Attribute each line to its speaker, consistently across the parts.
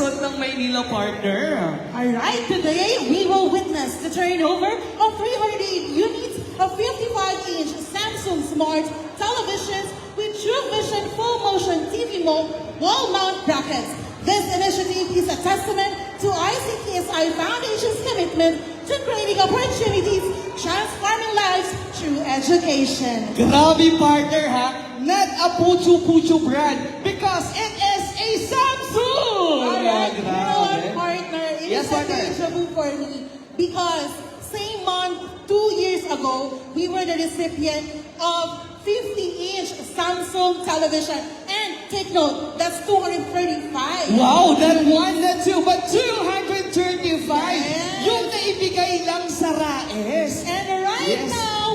Speaker 1: lungsod ng Maynila, partner.
Speaker 2: Alright, today we will witness the turnover of 308 units of 55-inch Samsung Smart televisions with True Vision Full Motion TV Mode wall mount brackets. This initiative is a testament to ICTSI Foundation's commitment to creating opportunities, transforming lives through education.
Speaker 1: Grabe, partner, ha? Not a puchu-puchu brand because it is a Samsung!
Speaker 2: Alright, you know what,
Speaker 1: Grabe.
Speaker 2: partner? It
Speaker 1: Yes,
Speaker 2: is a
Speaker 1: partner.
Speaker 2: deja vu for me because same month, 2 years ago, we were the recipient of 50-inch Samsung television. And take note, that's 235.
Speaker 1: Wow, not one, not two, but 235!
Speaker 2: Yes.
Speaker 1: Yung naibigay lang sa RAES.
Speaker 2: And right
Speaker 1: Yes.
Speaker 2: now,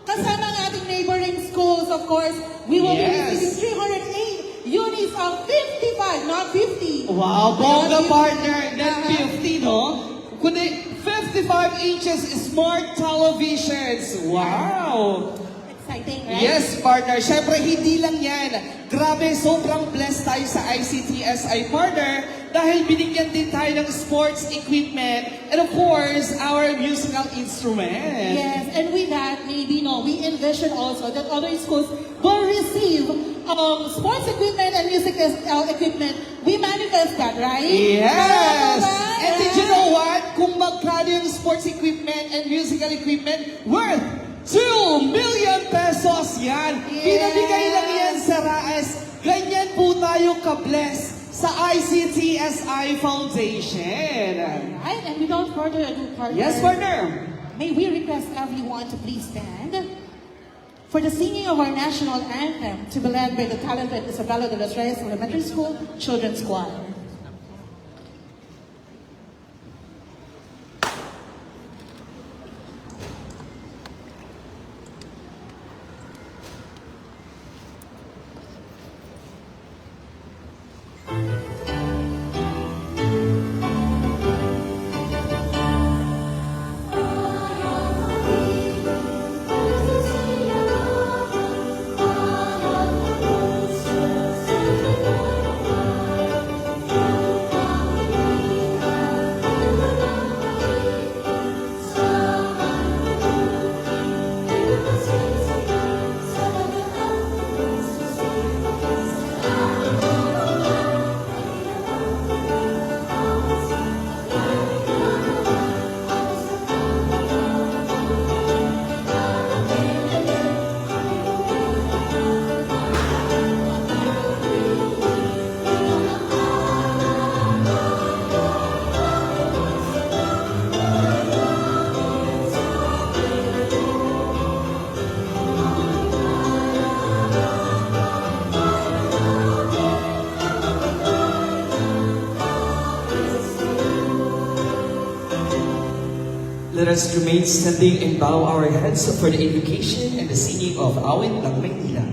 Speaker 2: kasama ang ating neighboring schools, of course, we will
Speaker 1: Yes.
Speaker 2: be receiving 308 units of 55, not 50.
Speaker 1: Wow, bongga,
Speaker 2: Not
Speaker 1: partner, not
Speaker 2: 50.
Speaker 1: 50, no? Kundi 55 inches smart televisions. Wow!
Speaker 2: Exciting, right?
Speaker 1: Yes, partner. Siyempre, hindi lang yan. Grabe, sobrang blessed tayo sa ICTSI, partner, dahil binigyan din tayo ng sports equipment and of course, our musical instrument.
Speaker 2: Yes, and with that, maybe we envision also that other schools will receive sports equipment and music equipment. We manifest that, right?
Speaker 1: Yes!
Speaker 2: Tama ba?
Speaker 1: And did you know what? Kung magkano yung sports equipment and musical equipment, worth 2 million pesos yan.
Speaker 2: Yes.
Speaker 1: Pinabigay lang yan sa RAES. Ganyan po tayo ka-bless sa ICTSI Foundation.
Speaker 2: Right, and without further ado, partner,
Speaker 1: Yes, partner.
Speaker 2: may we request everyone to please stand for the singing of our national anthem to be led by the talented Isabela de los Reyes Elementary School Children's Choir.
Speaker 3: Let us remain standing and bow our heads for the invocation and the singing of Awit ng Maynila.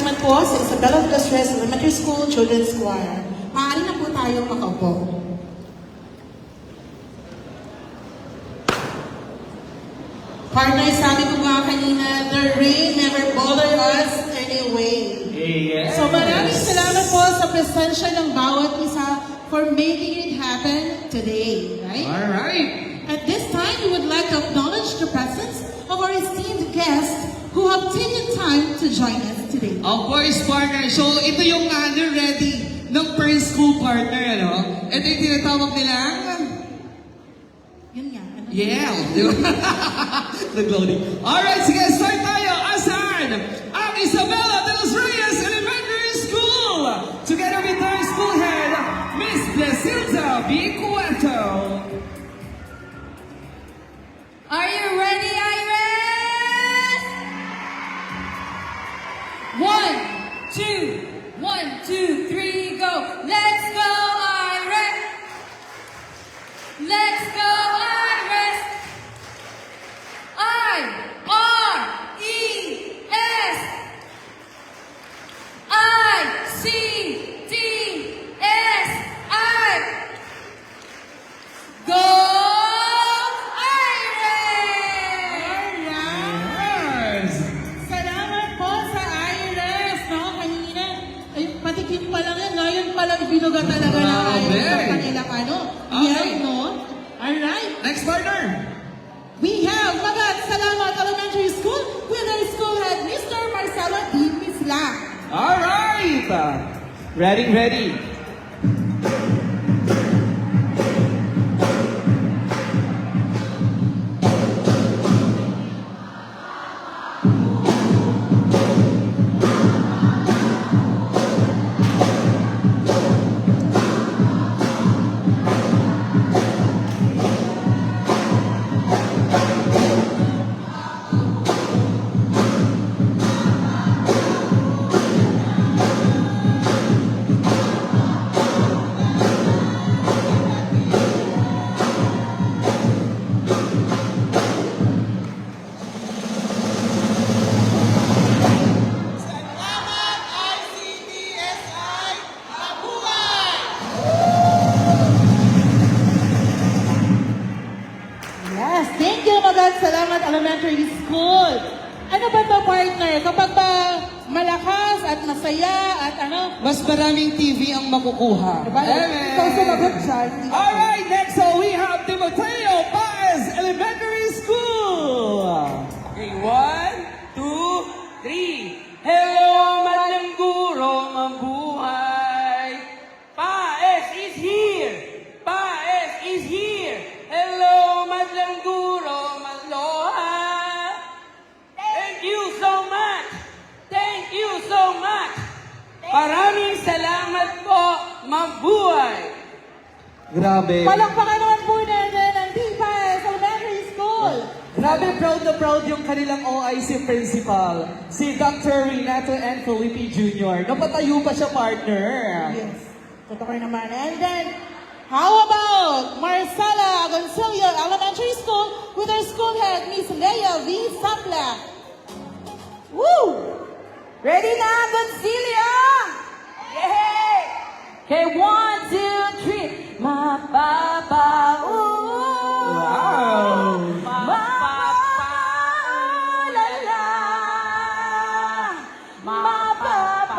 Speaker 2: naman po sa Isabela de los Reyes Elementary School Children's Choir. Maaari na po tayong makaupo. Partner, sabi ko nga kanina, the rain never bothered us anyway.
Speaker 3: Yes.
Speaker 2: So maraming salamat po sa presensya ng bawat isa for making it happen today, right?
Speaker 1: Alright.
Speaker 2: At this time, we would like to acknowledge the presence of our esteemed guests who have taken time to join us today.
Speaker 1: Of course, partner. So, ito yung ready ng per-school partner, ano? Ito yung tinatawag nilang...
Speaker 2: Yun nga. Ano?
Speaker 1: Yeah! Nag-loading. Alright, sige, start tayo. Asan? Ang Isabela de los Reyes Elementary School! Together with our school head, Miss Blasilda B. Cueto.
Speaker 4: Are you ready, Iris? 1, 2, 1, 2, 3, go. Let's go, Iris. Let's go, Iris. I-R-E-S. I-C-T-S. I. Go, Iris.
Speaker 1: Yes!
Speaker 2: Salamat po sa IRS, no? Kanina, ay, patikim pa lang yan, ngayon pa lang binuga talaga ng
Speaker 1: Grabe.
Speaker 2: IRS sa kanilang ano.
Speaker 1: Okay.
Speaker 2: Yan, no? Alright.
Speaker 1: Next partner.
Speaker 2: We have Magat Salamat Elementary School with our school head, Mr. Marcelo D. Misla.
Speaker 3: Alright! Ready?
Speaker 2: Yes, thank you Magat Salamat Elementary School. Ano ba to, partner? Kapag ba malakas at masaya at ano,
Speaker 1: Mas maraming TV ang makukuha.
Speaker 2: diba? Ikaw sumagot siya. hindi ako.
Speaker 3: Alright, next we have the Mateo Paez Elementary School.
Speaker 5: Okay, 1, 2, 3. Hello, Madam Guro, mabuhay. Paes is here. Paes is here. Hello, Madam Guro, maloha. Thank you so much. Thank you so much. Maraming salamat po, mabuhay.
Speaker 3: Grabe.
Speaker 2: Palakpakan naman po natin ang D5 Elementary School.
Speaker 3: Grabe, proud na proud yung kanilang OIC principal, si Dr. Renato N. Felipe Jr. Napatayo pa siya, partner.
Speaker 2: Yes, totoo naman. And then, how about Marcela Agoncillo Elementary School with our school head, Miss Leia V. Sapla. Woo!
Speaker 4: Ready na, Godzilla? Yay! Okay, 1, 2, 3. Mapapa,
Speaker 3: Wow!
Speaker 4: Mapapa-ulala.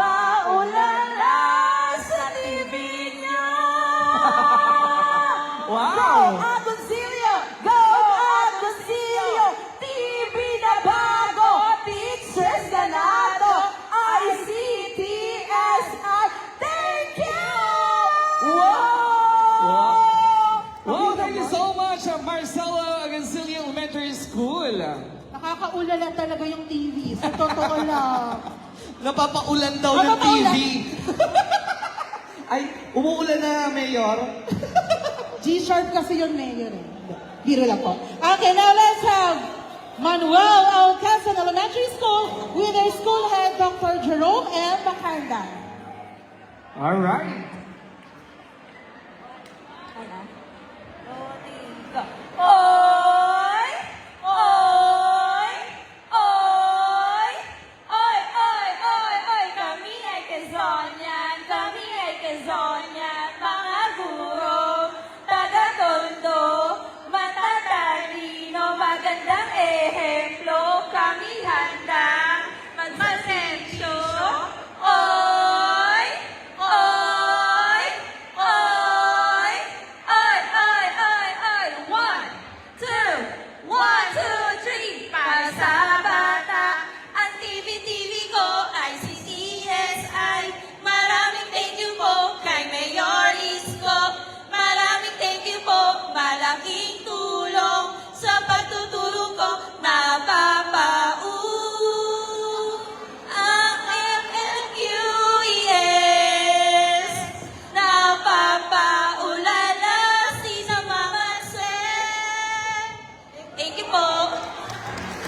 Speaker 4: Mapapa-ulala sa TV niyo.
Speaker 3: Wow!
Speaker 4: Go, Agoncillo! Go, Agoncillo! TV na bago, teachers ganado, ICTSI. Thank you!
Speaker 1: Wow, thank you so much, Marcelo Agancillo Elementary School.
Speaker 2: Nakakaulala talaga yung TV. Sa totoo lang.
Speaker 1: Napapaulan daw ng
Speaker 2: Napapaulan.
Speaker 1: TV. Ay, umuulan na, Mayor.
Speaker 2: G-sharp kasi yun, Mayor. Eh. Biro lang po. Okay, now let's have Manuel Alcazar Elementary School with their school head, Dr. Jerome M. Macanda.
Speaker 1: All right.
Speaker 4: Oy! Oy! Oy! Oy! Oy! Oy! Oy!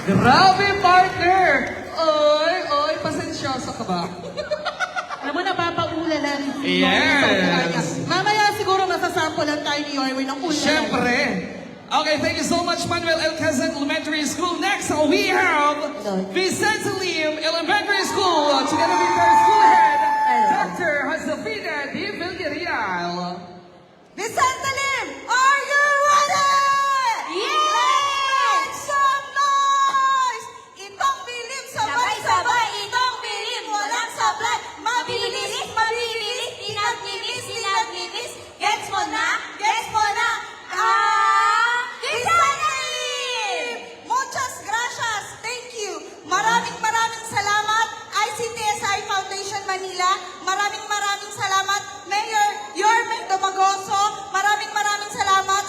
Speaker 1: Grabe, partner! Oy, pasensyoso ka ba?
Speaker 2: Alam mo, napapaulala rin si
Speaker 1: Yes.
Speaker 2: Yorwin. Mamaya siguro masasampulan tayo ni Yorwin ng ulala.
Speaker 1: Siyempre. Okay, thank you so much, Manuel L. Quezon Elementary School. Next, we have Vicente Lim Elementary School, together with their school head, Dr. Josefina D. Villarreal.
Speaker 2: Vicente Lim, are you ready? Yes! Some noise! Itong bilim sabay-sabay, itong bilim walang sablay. Mabilis, mabilis, inat-nilis. Gets mo na? Gets mo na? Vicente Lim! Muchas gracias. Thank you. Maraming salamat, ICTSI Foundation Manila. Maraming salamat, Mayor Yorme Domagoso. Maraming salamat,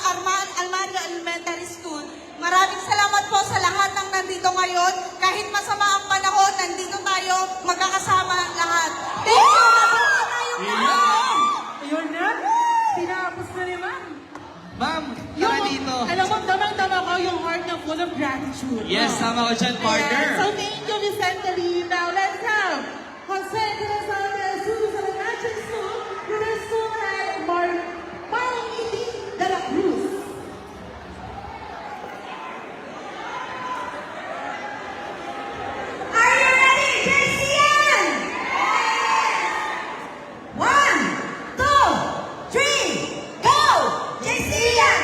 Speaker 2: Almario Elementary School. Maraming salamat po sa lahat ng nandito ngayon. Kahit masama ang panahon, nandito tayo, magkakasama ang lahat. Thank you! Mabuhay tayong lahat!
Speaker 4: Ayun na. Tinapos na naman.
Speaker 1: Ma'am, tara dito.
Speaker 2: Alam mo, damang-dama ko yung heart na full of gratitude.
Speaker 1: Yes, tama ko dyan, partner.
Speaker 2: So thank you, Vicente Lim. Now let's have Jose Gonzalez de Jesus Elementary School with her school head, Marlene de la Cruz. Are you ready, JCN? One, two, three, go! JCN,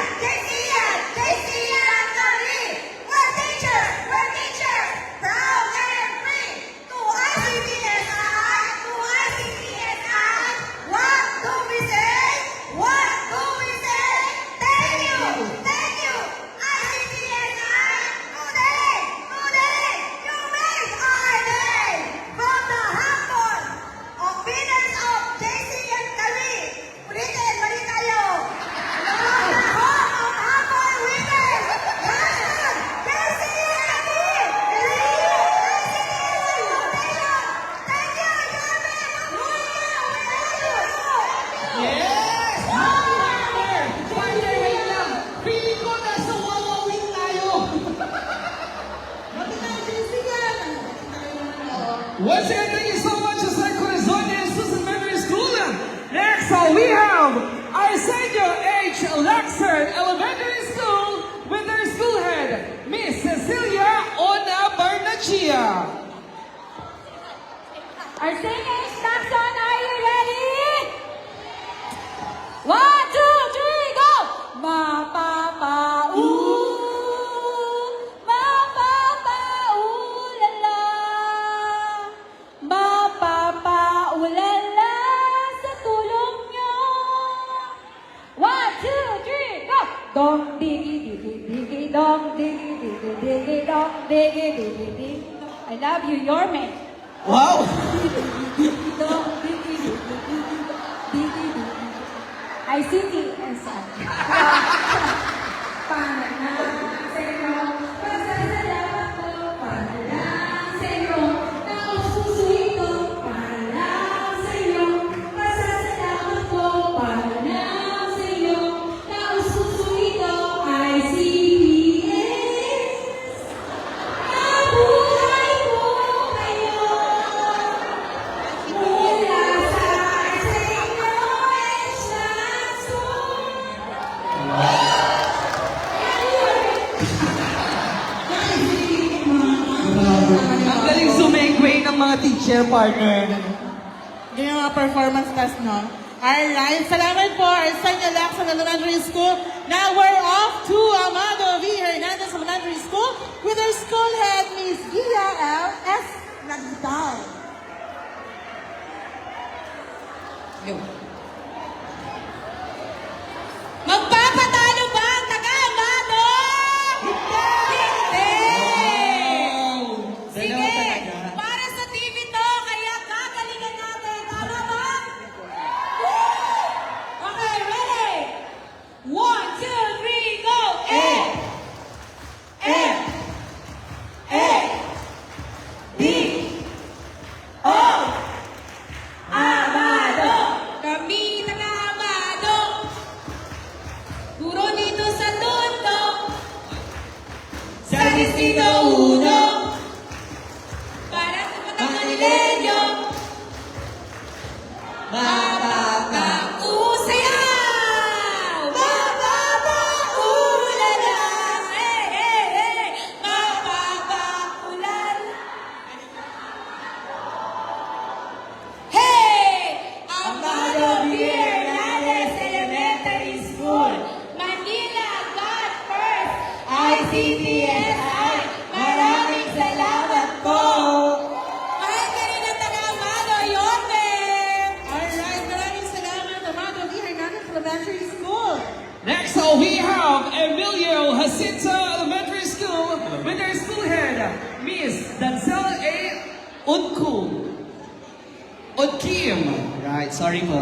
Speaker 2: Kali! We're teacher, proud and free. To ICTSI, what do we say? Thank you, ICTSI. Today, you make our day. From the humble opinions of JCN Kali. Ulitin, balik tayo. From the home of humble women. Passion, JCN Kali. ICTSI Foundation. Thank you, Yorme.
Speaker 1: Yes! Partner! Partner, wait lang. Feeling ko nasa wawawin tayo. Once again, thank you so much, Jose Corazon and Susan Memory School. Next, we have Arsenio H. Laxard Elementary School with their school head, Miss Cecilia Ona Barnachia.
Speaker 4: Arsenio Jackson, are you ready? 1, 2, 3, go! Ma pa pa ooh, ma pa pa ooh la la, ma pa pa ooh la la, sa tulong nyo. 1, 2, 3, go! Dong digi digi digi dong digi digi digi dong digi digi digi. I love you, Yorme.
Speaker 1: Wow!
Speaker 4: ICTSI. Para lang sa'yo, pasasalamat ko. Para lang sa'yo, naususuin ko. Para lang sa'yo, pasasalamat ko. Para lang sa'yo, naususuin ko. ICTS. Nabuhay ko kayo. Mula sa inyo,
Speaker 1: Ang galing sumegway ng mga teacher, partner.
Speaker 2: Yung mga performance test, no? Alright, salamat po, Arsenio Lacson Elementary School. Now we're off to Amado V. Hernandez Elementary School with our school head, Miss Gia L. S. Nagdal. Magpapatalo ba ang taga-Amado? Hindi! Sige, para sa TV to, kaya kagalingan natin. Tama ba? Okay, ready? 1, 2, 3, go! D, O, Amado! Kami taga-Amado! Puro dito sa Tondo! Sa Distrito 1!
Speaker 4: Sayaw! Ulala! Hey, hey, hey! Ulala! Hey! Amado B. Hernandez Elementary School, Manila, God First, ICTSI, maraming salamat po! Mahal ka rin ang taga-Amado, Yorme!
Speaker 2: Alright, maraming salamat, Amado B. Hernandez Elementary School.
Speaker 1: Next, we have Emilio Jacinto Elementary School with their school head, Miss Dancel A. Udkim. Right, sorry po.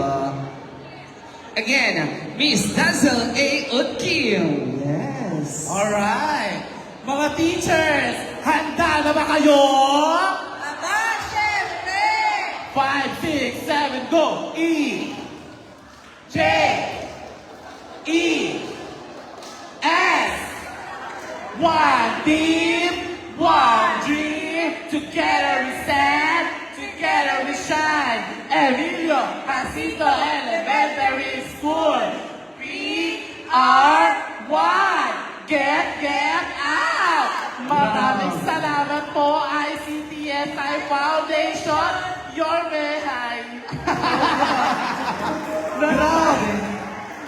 Speaker 1: Again, Miss Dancel A. Udkim. Yes.
Speaker 6: Alright! Mga teachers, handa na ba kayo?
Speaker 4: Aba, syempre!
Speaker 6: 5, 6, 7, go! E, J, E, S. One team, one dream. Together we stand, together we shine. Emilio Jacinto Elementary School. We are one. Get out! Maraming salamat po, ICTSI Foundation. Your Mehay.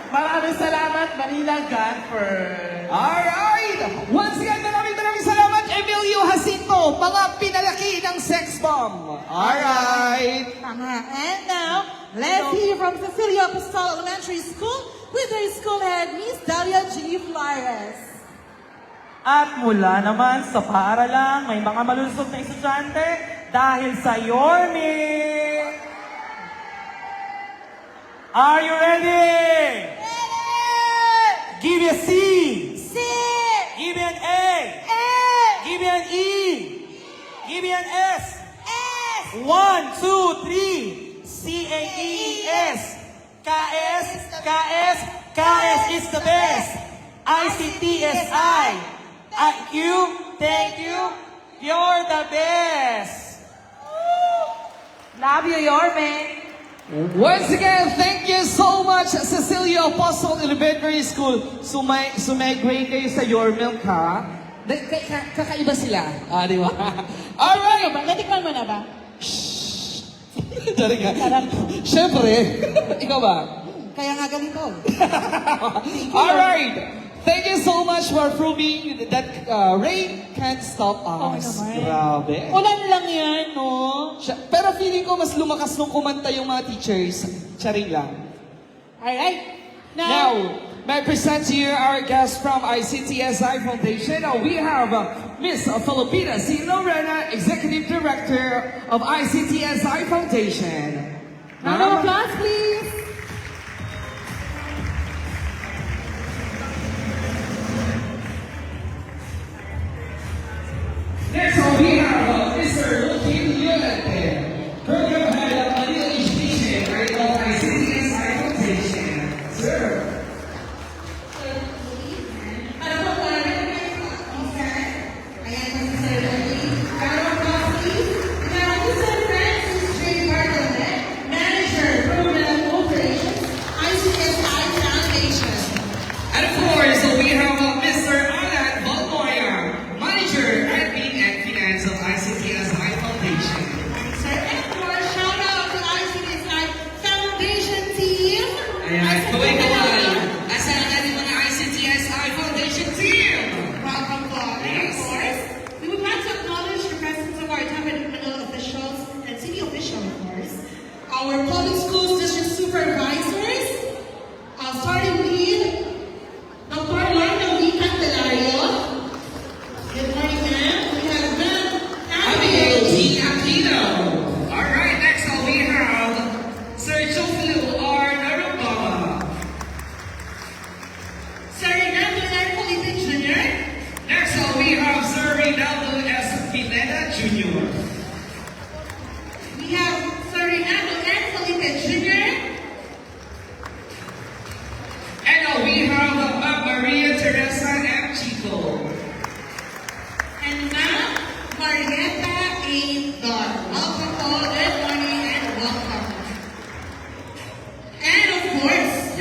Speaker 6: Maraming salamat, Manila Gunford.
Speaker 1: Alright! Once again, maraming salamat, Emilio Jacinto, mga pinalaki ng sex bomb. Alright!
Speaker 2: And now, let's hear from Cecilia Apostol Elementary School with their school head, Miss Dalia G. Flores.
Speaker 7: At mula naman sa paaralang may mga malusog na estudyante dahil sa Yorme. Are you ready? Give me a C. Give me an A. Give me an E. Give me an S. 1, 2, 3. C-A-E-S. KS. KS is the best. ICTSI. Thank you. You're the best.
Speaker 4: Love you, Yorme!
Speaker 1: Once again, thank you so much, Cecilia Apostol Elementary School. Sumay-grade kayo sa Your Milk, ha? Kakaiba sila. Di ba? Alright!
Speaker 2: Natikman mo na ba?
Speaker 1: Dari nga. Siyempre. Ikaw ba?
Speaker 2: Kaya nga ganito.
Speaker 1: Alright! Thank you so much for proving that rain can't stop us.
Speaker 2: naman.
Speaker 1: Grabe.
Speaker 2: Ulan lang yan, no?
Speaker 1: Pero feeling ko mas lumakas nung kumanta yung mga teachers. Charing lang.
Speaker 2: Alright.
Speaker 1: Now, may I present to you our guest from ICTSI Foundation. We have Miss Filipina C. Lorena, Executive Director of ICTSI Foundation.
Speaker 2: Round of applause, please.
Speaker 1: Next, we have Mr. Lukin Llorente, Program Head of Manila Education at ICTSI Foundation. Sir.
Speaker 2: Manager, Program Office.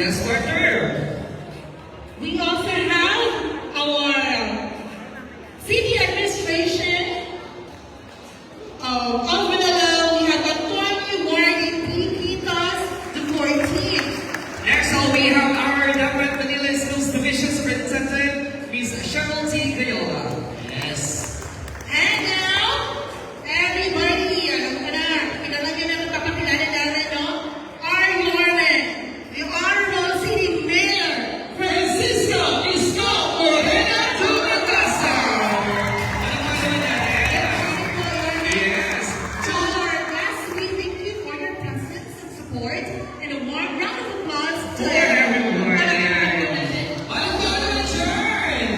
Speaker 1: Yes, partner.
Speaker 2: We also have our city administration of Manila. We have Antonio Guardi Piquitas, the 14th.
Speaker 1: Next up, we have our Dapat Manila Schools Division Superintendent, Ms. Cheryl T. Gayola. Yes.
Speaker 2: And now, everybody, alam ko na, pinala nyo na magpapakilala natin, no? Our Norman, the Honorable City Mayor,
Speaker 1: Francisco Isko Morena Tumatasa. Yes.
Speaker 2: to our guests, we thank you for your presence and support, and a warm round of applause to
Speaker 1: For everyone. Walang gana adjourn.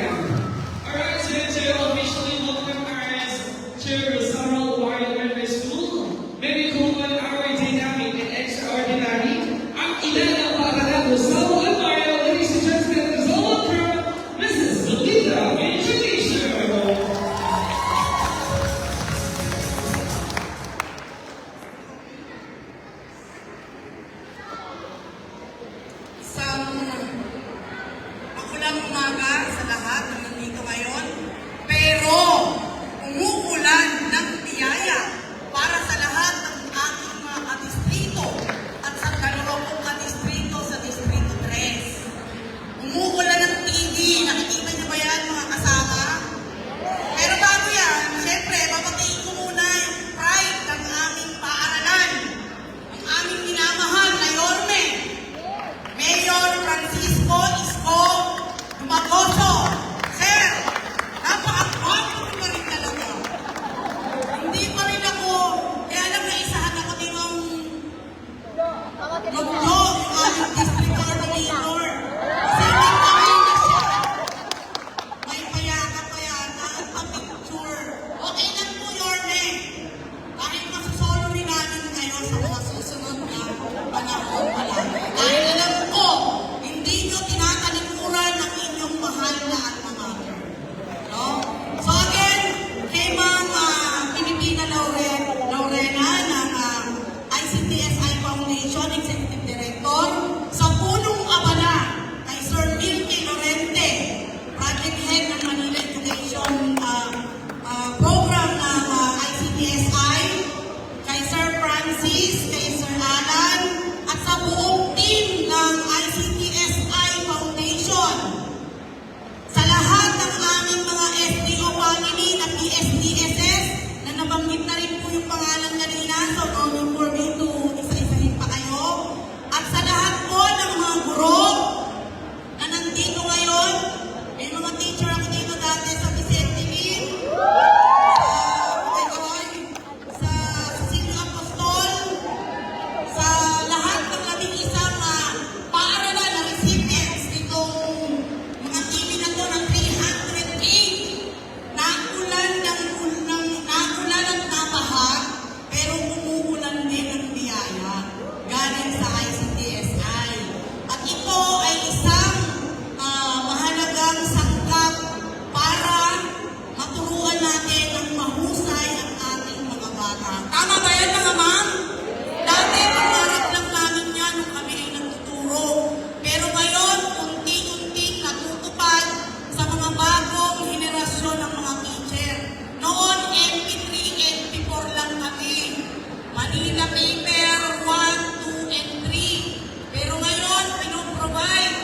Speaker 1: Alright, so officially welcome ours to Rosario Wild Elementary School. Maybe kung our dynamic and extraordinary, ang ilan ang para Rosario Wild, ladies and gentlemen, Rosario Wild, Mrs. Belinda Introduction.
Speaker 8: Isang magulang umaga sa lahat na nandito ngayon. Pero umuulan ng biyaya para sa lahat ng ating mga kadistrito at sa dalawang kadistrito sa Distrito 3. Umuulan ng TV. Nakikita niyo ba yan mga kasama? Pero bago yan, siyempre, babatiin ko muna yung pride ng aming paaralan. Ang aming minamahal na Yorme. Mayor Francisco Isko Dumagoso. Sir, napaka-gwapo ko rin talaga. Hindi pa rin ako, kaya alam na isahan ako din ang Lugdo, yung aming district coordinator. Kasi hindi pa rin na siya. May payaka pa yata at pa-picture. Okay lang po, Yorme. Kahit masusolo rin namin ngayon sa mga susunod na panahon pala. Dahil alam ko, hindi nyo tinatalikuran ng inyong mahal na alma mater. No? So again, kay Ma'am Pilipina Laurena ng ICTSI Foundation, Executive Director, sa punong abala kay Sir Milky Lorente, Project Head ng Manila Education Program ng ICTSI, kay Sir Francis, kay Sir Alan, at sa buong team ng ICTSI Foundation. Sa lahat ng aming mga SDO family na PSDSS, na nabanggit na rin po yung pangalan kanina, so no need for me to isa-isahin pa kayo. At sa lahat po ng mga guro na nandito ngayon, may mga teacher ako dito dati sa Vicente Lim, sa Cecilio Apostol, sa lahat ng 11 paaralan na recipients nitong mga TV na to ng 308, nakulan at nabaha, pero umuulan din ng biyaya galing sa ICTSI. At ito ay isang mahalagang sangkap para maturuan natin ng mahusay ang ating mga bata. Tama ba yan mga ma'am? Dati, pangarap lang namin yan nung kami ay nagtuturo. Pero ngayon, unti-unting natutupad sa mga bagong henerasyon ng mga teacher. Noon, MP3, MP4 lang kami. Manila Paper 1, 2, and 3. Pero ngayon, pinoprovide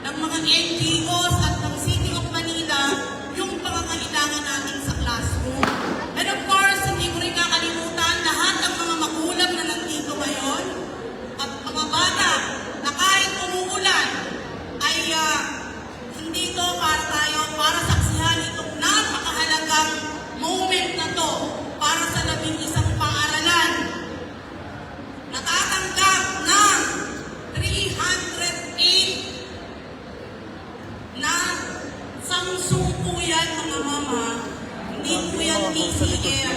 Speaker 8: ng mga NGOs at ng City of Manila yung pangangailangan natin sa classroom. And of course, hindi ko rin kakalimutan lahat ng mga magulang na nandito ngayon at mga bata na kahit umuulan ay nandito para tayo, para saksihan itong napakahalagang moment na to para sa 11 paaralan. Natatanggap ng 308 na Samsung po yan mga mama, hindi po yan TCL,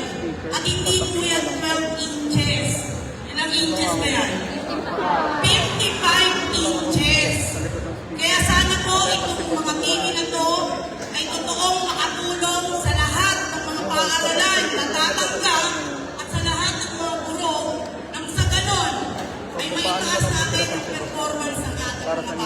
Speaker 8: at hindi po yan 12 inches. Ilang inches ba yan? 55 inches. Kaya sana po itong mga TV na to ay totoong makatulong sa lahat ng mga paaralan na tatanggap at sa lahat ng mga guro nang sa ganon ay may taas natin ang performance ng ating mga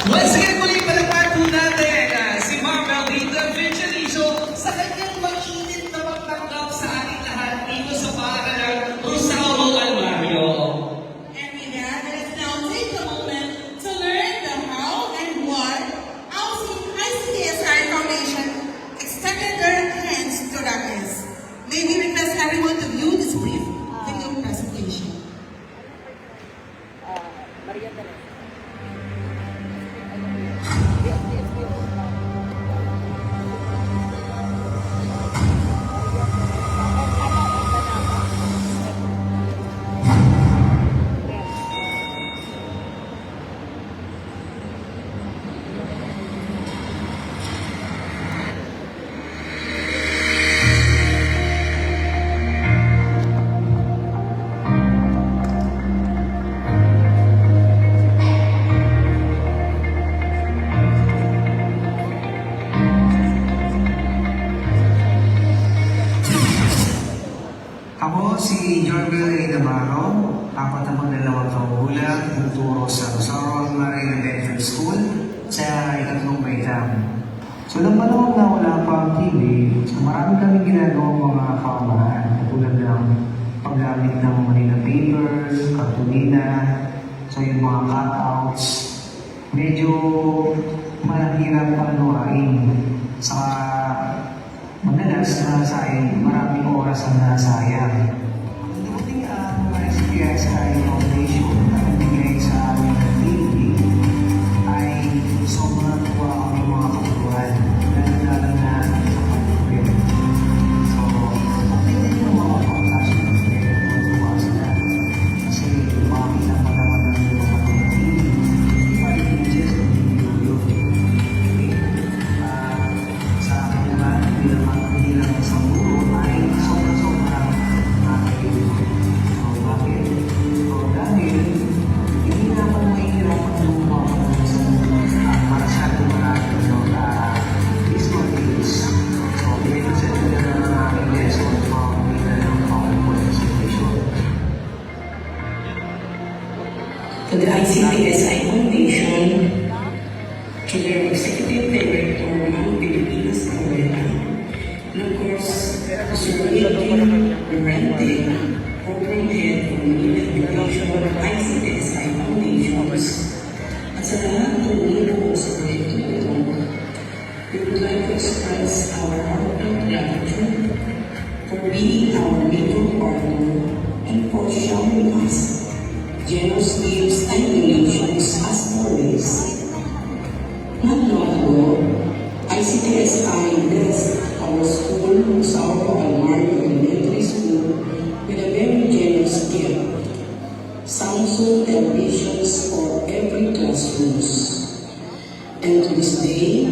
Speaker 1: Once again, muli palapag po natin si Marvel Rita Virginicio sa kanyang mainit na pagtanggap sa ating lahat dito sa paaralan Rosauro Almario.
Speaker 2: And with that, let us now take a moment to learn the how and what our ICTSI Foundation extended their hands to darkness. May we request everyone to view this brief video presentation.
Speaker 9: Ako si Jorvil A. Navarro, 42 taong gulang, nagturo sa Rosauro Almario Elementary School sa ikatlong baitang. So, nang panahon na wala pa ang TV, so marami kami ginagawang mga kaamahan, katulad ng paggamit ng Manila papers, kartulina, so yung mga cutouts, medyo mahirap panuwain. Saka madalas na sa akin, maraming oras ang nasayang. During ang ICTSI Foundation na nagbigay sa amin ng TV ay sobrang tuwa kami mga kapuruan, lalo na sa pag-ibig. So, hindi yung mga pagkasya ng tuwa sila. Kasi makakita mo naman ng mga TV, iba images ng video. Sa akin naman, hindi lang isang guro ay sobrang nakakailan. So, bakit? So, dahil hindi naman mahihirapan yung mga masyado marami visual aids. So, pinag-set ko na ng aking lesson mga kumila ng PowerPoint presentation.
Speaker 8: To the ICTSI Foundation, to their Executive Director, Ma'am Pilipinas Cabrera, and of course, to Sir Wilkin Durante, Program Head for Manila Education of ICTSI Foundations, at sa lahat ng nilong sa proyekto ito, we would like to express our heartfelt gratitude for being our major partner and for showing us generous gifts and donations as always. Not long ago, ICTSI blessed our school, Rosauro Almario Elementary School, with a very generous gift, Samsung televisions for every classrooms. And to this day,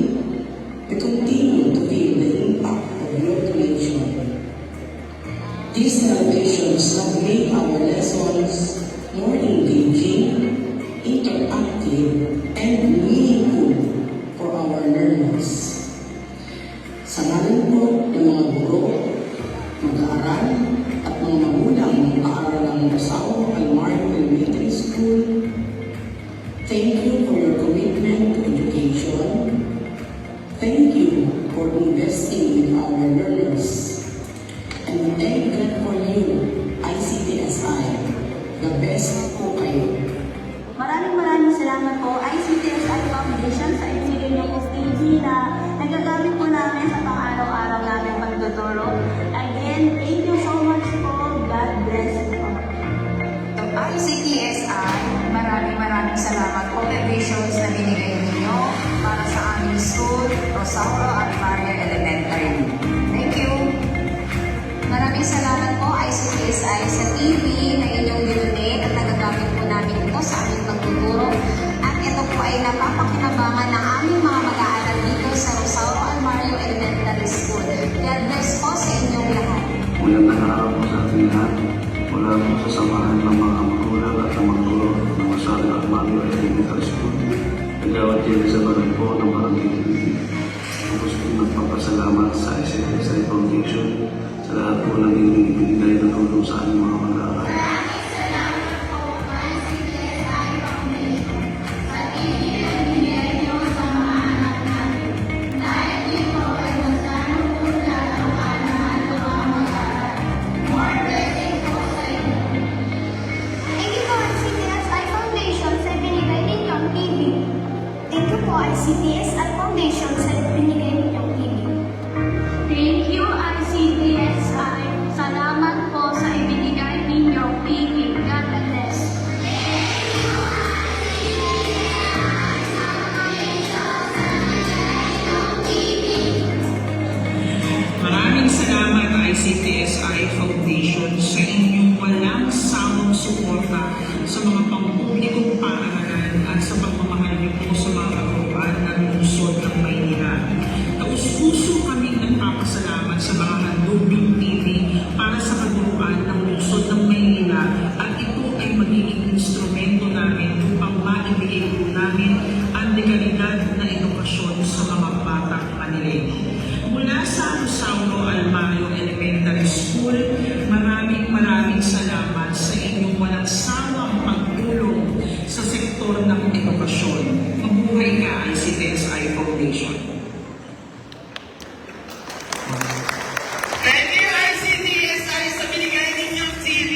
Speaker 8: we continue to feel the impact of your donation. These televisions have made our lessons more engaging, interactive, and meaningful for our learners. Sa ngalan po ng mga guro, mag-aaral, at mga magulang ng paaralang Rosauro Almario Elementary School, thank you for your commitment to education. Thank you for investing in our learners. And thank God for you, ICTSI. The best po kayo.
Speaker 4: Maraming salamat po ICTSI Foundation sa ibigay niyo po TV na nagagamit po namin sa pang-araw-araw namin pagtuturo. Again, thank you so much po. God bless you po.
Speaker 10: To ICTSI, maraming salamat po televisions na binigay ninyo para sa aming school, Rosauro Almario Elementary. Thank you. Maraming salamat po ICTSI sa TV na inyong dinonate at nagagamit po namin ito sa aming pagtuturo. At ito po ay napapakinabangan ng aming mga mag-aaral dito sa Rosauro Almario Elementary School. God bless po sa inyong lahat.
Speaker 9: Ulang araw po sa ating lahat. Mula po sa samahan ng mga magulang at ng mga guro ng Rosario Almario Elementary School. Nagawad din sa barang po ng Barangay TV. Gusto ko magpapasalamat sa ICTSI Foundation sa lahat po ng ibinigay na tulong sa aming mga mag-aaral.
Speaker 11: Salamat po, ICTSI Foundation, sa ibinigay
Speaker 4: po ICTSI Foundation sa binigay ninyong ibig. Thank you ICTSI. Salamat po sa ibinigay ninyong ibig. God bless.
Speaker 6: Maraming salamat ICTSI Foundation sa inyong walang sawang suporta sa mga pampublikong paaralan at sa pagmamahal niyo po sa mga kababayan ng lungsod ng Maynila. Taus-puso kaming nagpapasalamat sa mga handubing TV para sa kaguruan ng lungsod ng Maynila at ito ay magiging instrumento namin upang maibigay po namin ang dekalidad na edukasyon sa mga batang Manileño. Mula sa Rosauro Almario Elementary School, maraming salamat sa inyong walang sawang pagtulong sa sektor ng edukasyon. Mabuhay ka, ICTSI Foundation.
Speaker 1: Thank you, ICTSI, sa binigay ninyong TV.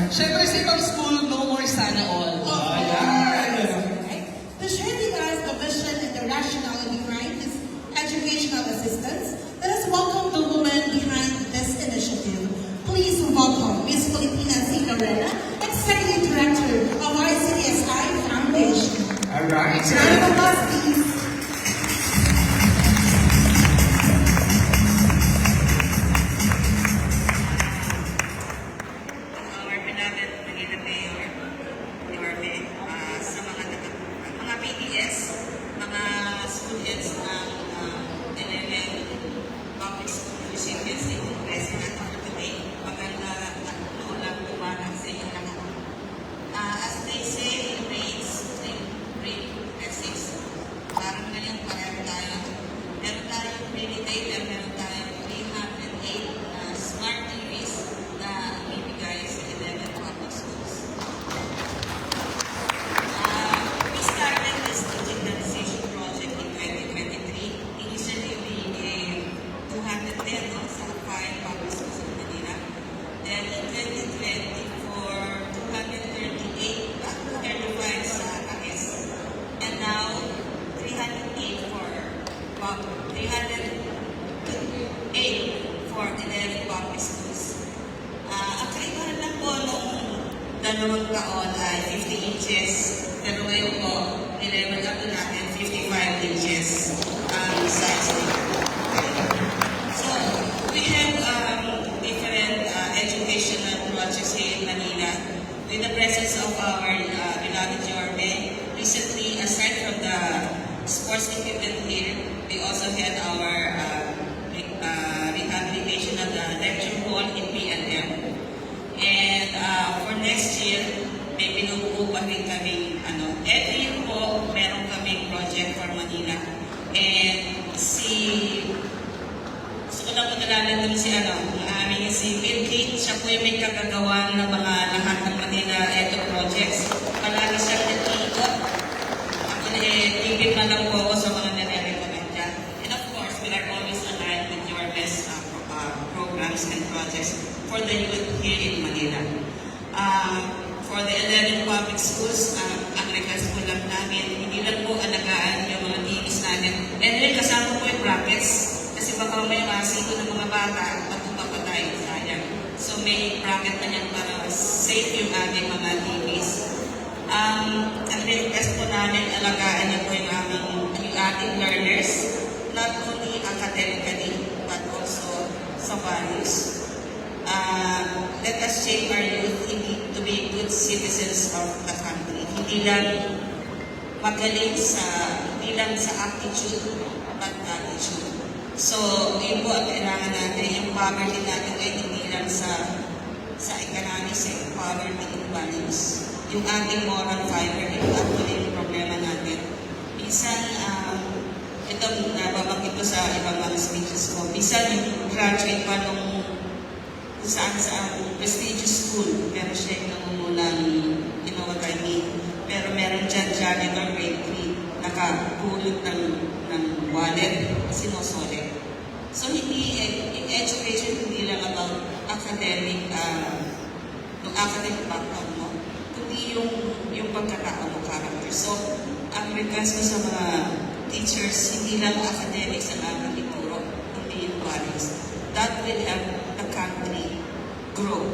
Speaker 1: Siyempre sa ibang school, no more sana all.
Speaker 2: To share with us the vision and the rationale behind this educational assistance, let us welcome the woman behind this initiative. Please welcome Ms. Filipina C. Lorena, Executive Director of ICTSI Foundation.
Speaker 1: All right.
Speaker 2: Round of applause, please.
Speaker 8: Our beloved Manila Mayor, Yorme, sa mga PDS, mga students ng 11 public school recipients in President for today, maganda at naulang bumanag sa inyong lahat. As they say in grades 3 and 6, parang ganyan pareho tayo. Meron tayong pre-detail, meron tayong 308 smart TVs na ibibigay sa 11 public schools. We started this digitalization project in 2023. Initially, we gave 210 sa 5 public schools in Manila. Then in 2020, for 238, 235 sa AES. And now, 308 for 11 public schools. Ang kaibahan lang po nung dalawang taon ay 50 inches, pero ngayon po, 11 up to natin, 55 inches ang size nito. So, we have different educational projects here in Manila with the presence of our beloved Yorme. Recently, aside from the sports equipment here, we also had our rehabilitation of the lecture hall in PNM. And for next year, may binubuo pa rin kami, every year po, meron kaming project for Manila. And gusto ko lang pagkalanan doon ang aming si Bill Gates, siya po yung may kagagawa ng mga lahat ng Manila Eto projects. Palagi siyang nag-iikot. Ako tigil na lang po ako sa mga nare-recommend dyan. And of course, we are always aligned with your best programs and projects for the youth here in Manila. For the 11 public schools, ang request po lang namin, hindi lang po alagaan yung mga TVs natin. And then kasama po yung brackets, kasi baka may masiko ng mga bata, matuba pa tayo, sayang. So may bracket na yan para safe yung ating mga TVs. Ang request po namin, alagaan niyo po yung ating learners, not only academically, but also sa values. Let us shape our youth to be good citizens of the country. Hindi lang sa aptitude, but attitude. So, yun po ang kailangan natin. Yung poverty natin ay hindi lang sa economics, poverty in values. Yung ating moral fiber, ito actually yung problema natin. Minsan, ito nababanggit ko sa ibang mga speeches ko. Minsan, yung graduate pa nung saan prestigious school, pero siya yung nangungulang, you know what I mean. Pero meron dyan janitor grade 3, nakapulot ng wallet, sinosole. So, in education, hindi lang about academic, yung academic background mo. Kung kundi yung pagkatao mo, character. So, ang request ko sa mga teachers, hindi lang academics ang aking ituro, kundi yung values. That will help the country grow.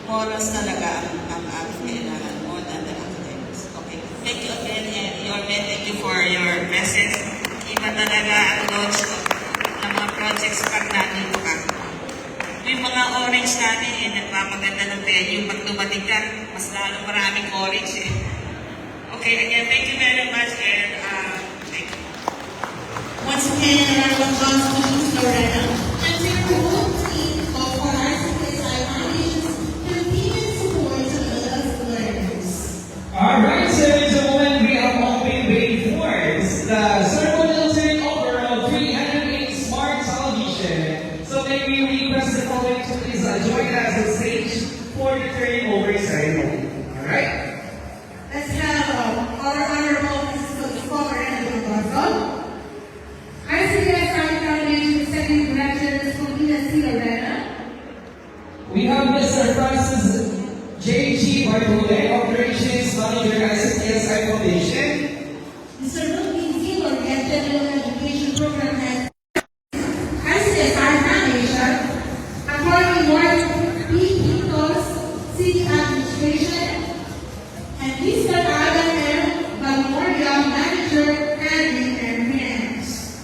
Speaker 8: Morals talaga ang aking kailangan more than the academics. Okay. Thank you again, and Yorme, thank you for your message. Iba talaga ang launch ng mga projects pag nandito ka. Yung mga orange natin, nagpapaganda ng venue. Pag dumating ka, mas lalo maraming orange eh. Okay, again, thank you very much, and thank you.
Speaker 2: Once again, a round of applause to Ms. Lorena. And to the whole team of our ICTSI Foundation's continued support to us learners.
Speaker 1: Alright, so in a moment we have all been waiting for the ceremonial turnover of 308 smart television. So may we request the following to please join us on stage for the turnover ceremony. Alright?
Speaker 2: Let's have our honorable Mrs. Lorena Barton. ICTSI Foundation Second Director, Ms. Paulina C. Lorena.
Speaker 1: We have Mr. Francis J.G. Bartolome, Operations Manager, ICTSI Foundation.
Speaker 2: Mr. Ludwig Z. Lorena, General Education Program Head, ICTSI Foundation. Attorney Ward P. Pitos, City Administration. And Mr. Adam M. Balmoria, Manager, Planning and Finance.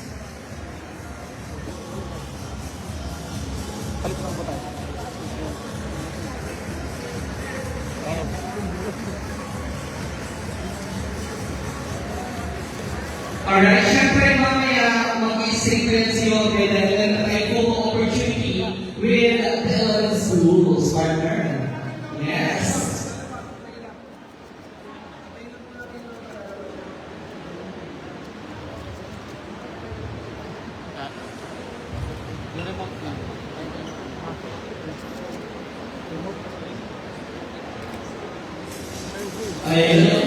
Speaker 1: Alright, syempre mamaya mag-i-sequence yun kaya dahil ay full opportunity with the Ellen Schools, partner. Yes. Ayun.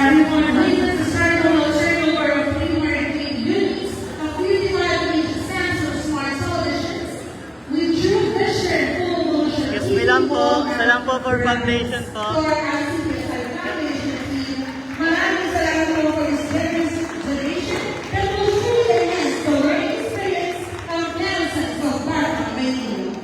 Speaker 2: Everyone, witness the ceremonial turnover of 308 units of 55-inch Samsung smart televisions with True Vision full motion.
Speaker 11: Yes, bilang po. Salam po for foundation po.
Speaker 2: For our ICTSI Foundation team, maraming salamat po for this generous donation that will truly enhance the learning experience of thousands of Bata Manila.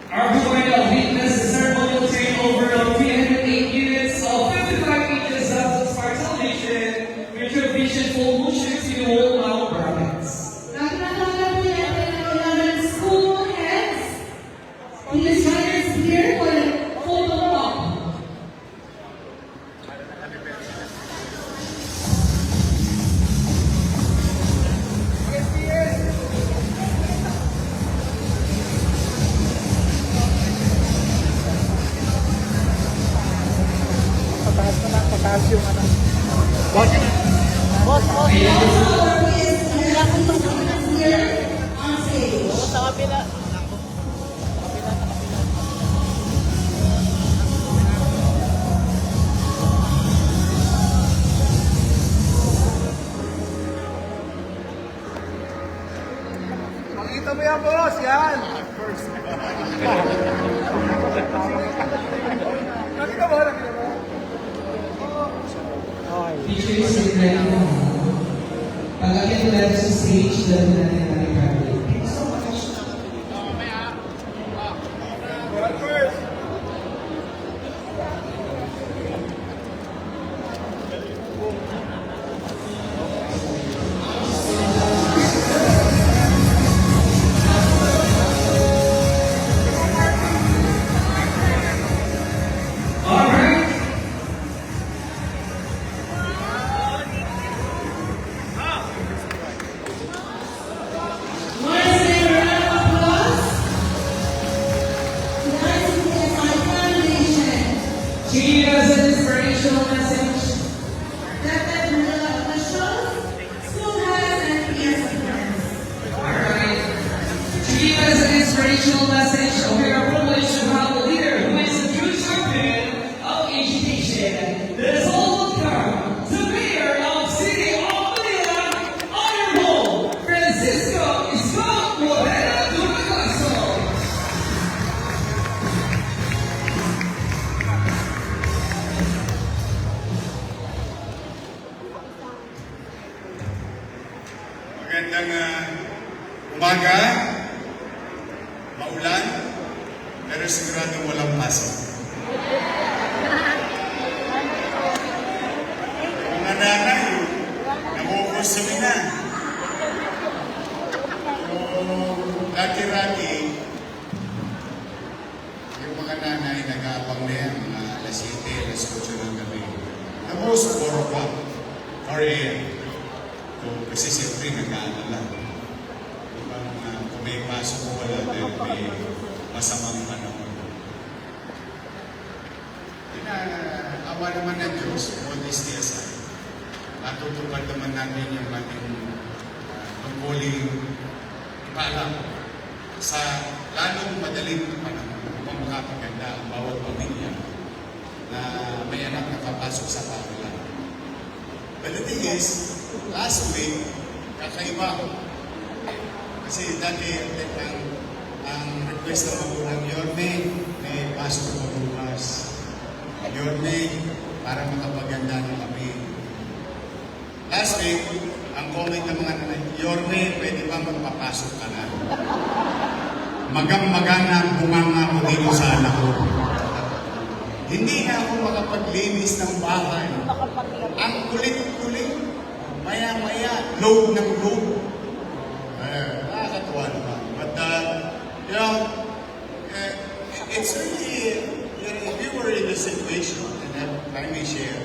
Speaker 1: Our board of witness the ceremonial turnover of 308 units of 55 inches Samsung Smart Television with your vision full motion to the whole our province.
Speaker 2: Nakakatawa po yung pinag-11 school heads. Please join us here for the photo op.
Speaker 11: Sa kapila.
Speaker 9: Makita mo yan, boss! Yan! Nakita mo? Nakita mo?
Speaker 1: Teachers and ready pag-akit nila sa stage dahil natin natin kami. Thank you so much. Alright. She has an inspirational message. Alright. She has an inspirational message. We are
Speaker 12: umaga, maulan, pero sigurado walang pasok. Mga nanay, nakukusumin na. Lagi-lagi, yung mga nanay nag-aabang na yan, mga alas 7, alas 8 ng gabi. Tapos, 4 o'clock, 4 a.m. Kasi siyempre nag-aalala. Kung may pasok o wala dahil may masamang panahon. Awa naman ng Diyos, all this TSI. Natutupad naman natin yung ating tungkuling ipaalam sa lalong madaling panahon upang makapaganda ang bawat pamilya na may anak na papasok sa paaralan. But the thing is, last week, kakaiba. Kasi dati ang request ng magulang, Yorme, may pasok mo bukas. Yorme, para makapaganda ng kami. Last week, ang comment ng mga nanay, Yorme, pwede ba magpapasok ka na? Magang-magang na ang bunganga ko dito sa anak ko. Hindi na ako makapaglinis ng bahay. Ang kulit-kulit, maya-maya, load ng load. Nakakatawa naman. But, it's really, if you were in a situation, and I may share,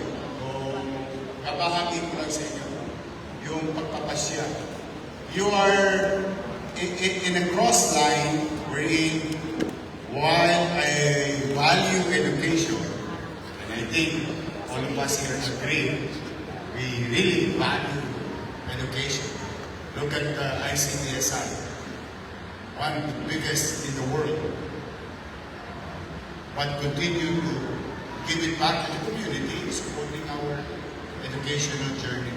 Speaker 12: kabahagi ko lang sa inyo, yung pagpapasya. You are in a cross line wherein while I value education, and I think all of us here agree, we really value education. Look at the ICTSI, one of the biggest in the world, but continue to give it back to the community, supporting our educational journey.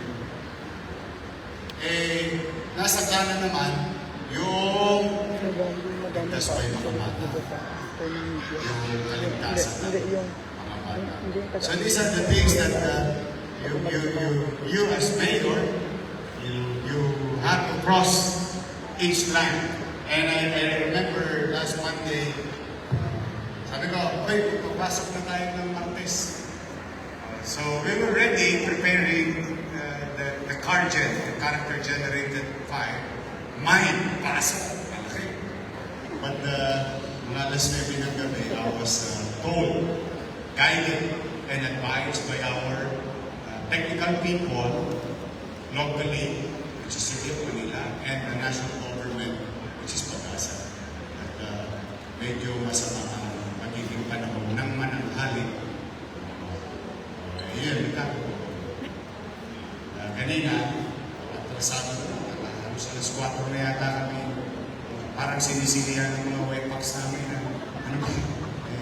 Speaker 12: Nasa kanan naman, yung ligtas pa yung mga bata. Yung kaligtasan ng mga bata. So these are the things that you as mayor, you have to cross each line. And I remember last Monday, sabi ko, okay, papasok na tayo ng Martes. So we were ready, preparing the character-generated file. Mine, pasok. Okay. But mga alas 9 ng gabi, I was told, guided, and advised by our technical people locally, which is City of Manila, and the national government, which is Pag-asa. At medyo masama ang magiging panahon ng mananghali. Yun, kanina, atrasado na, halos alas 4 na yata kami. Parang sinisilihan ng mga webpacks namin na, ano ba,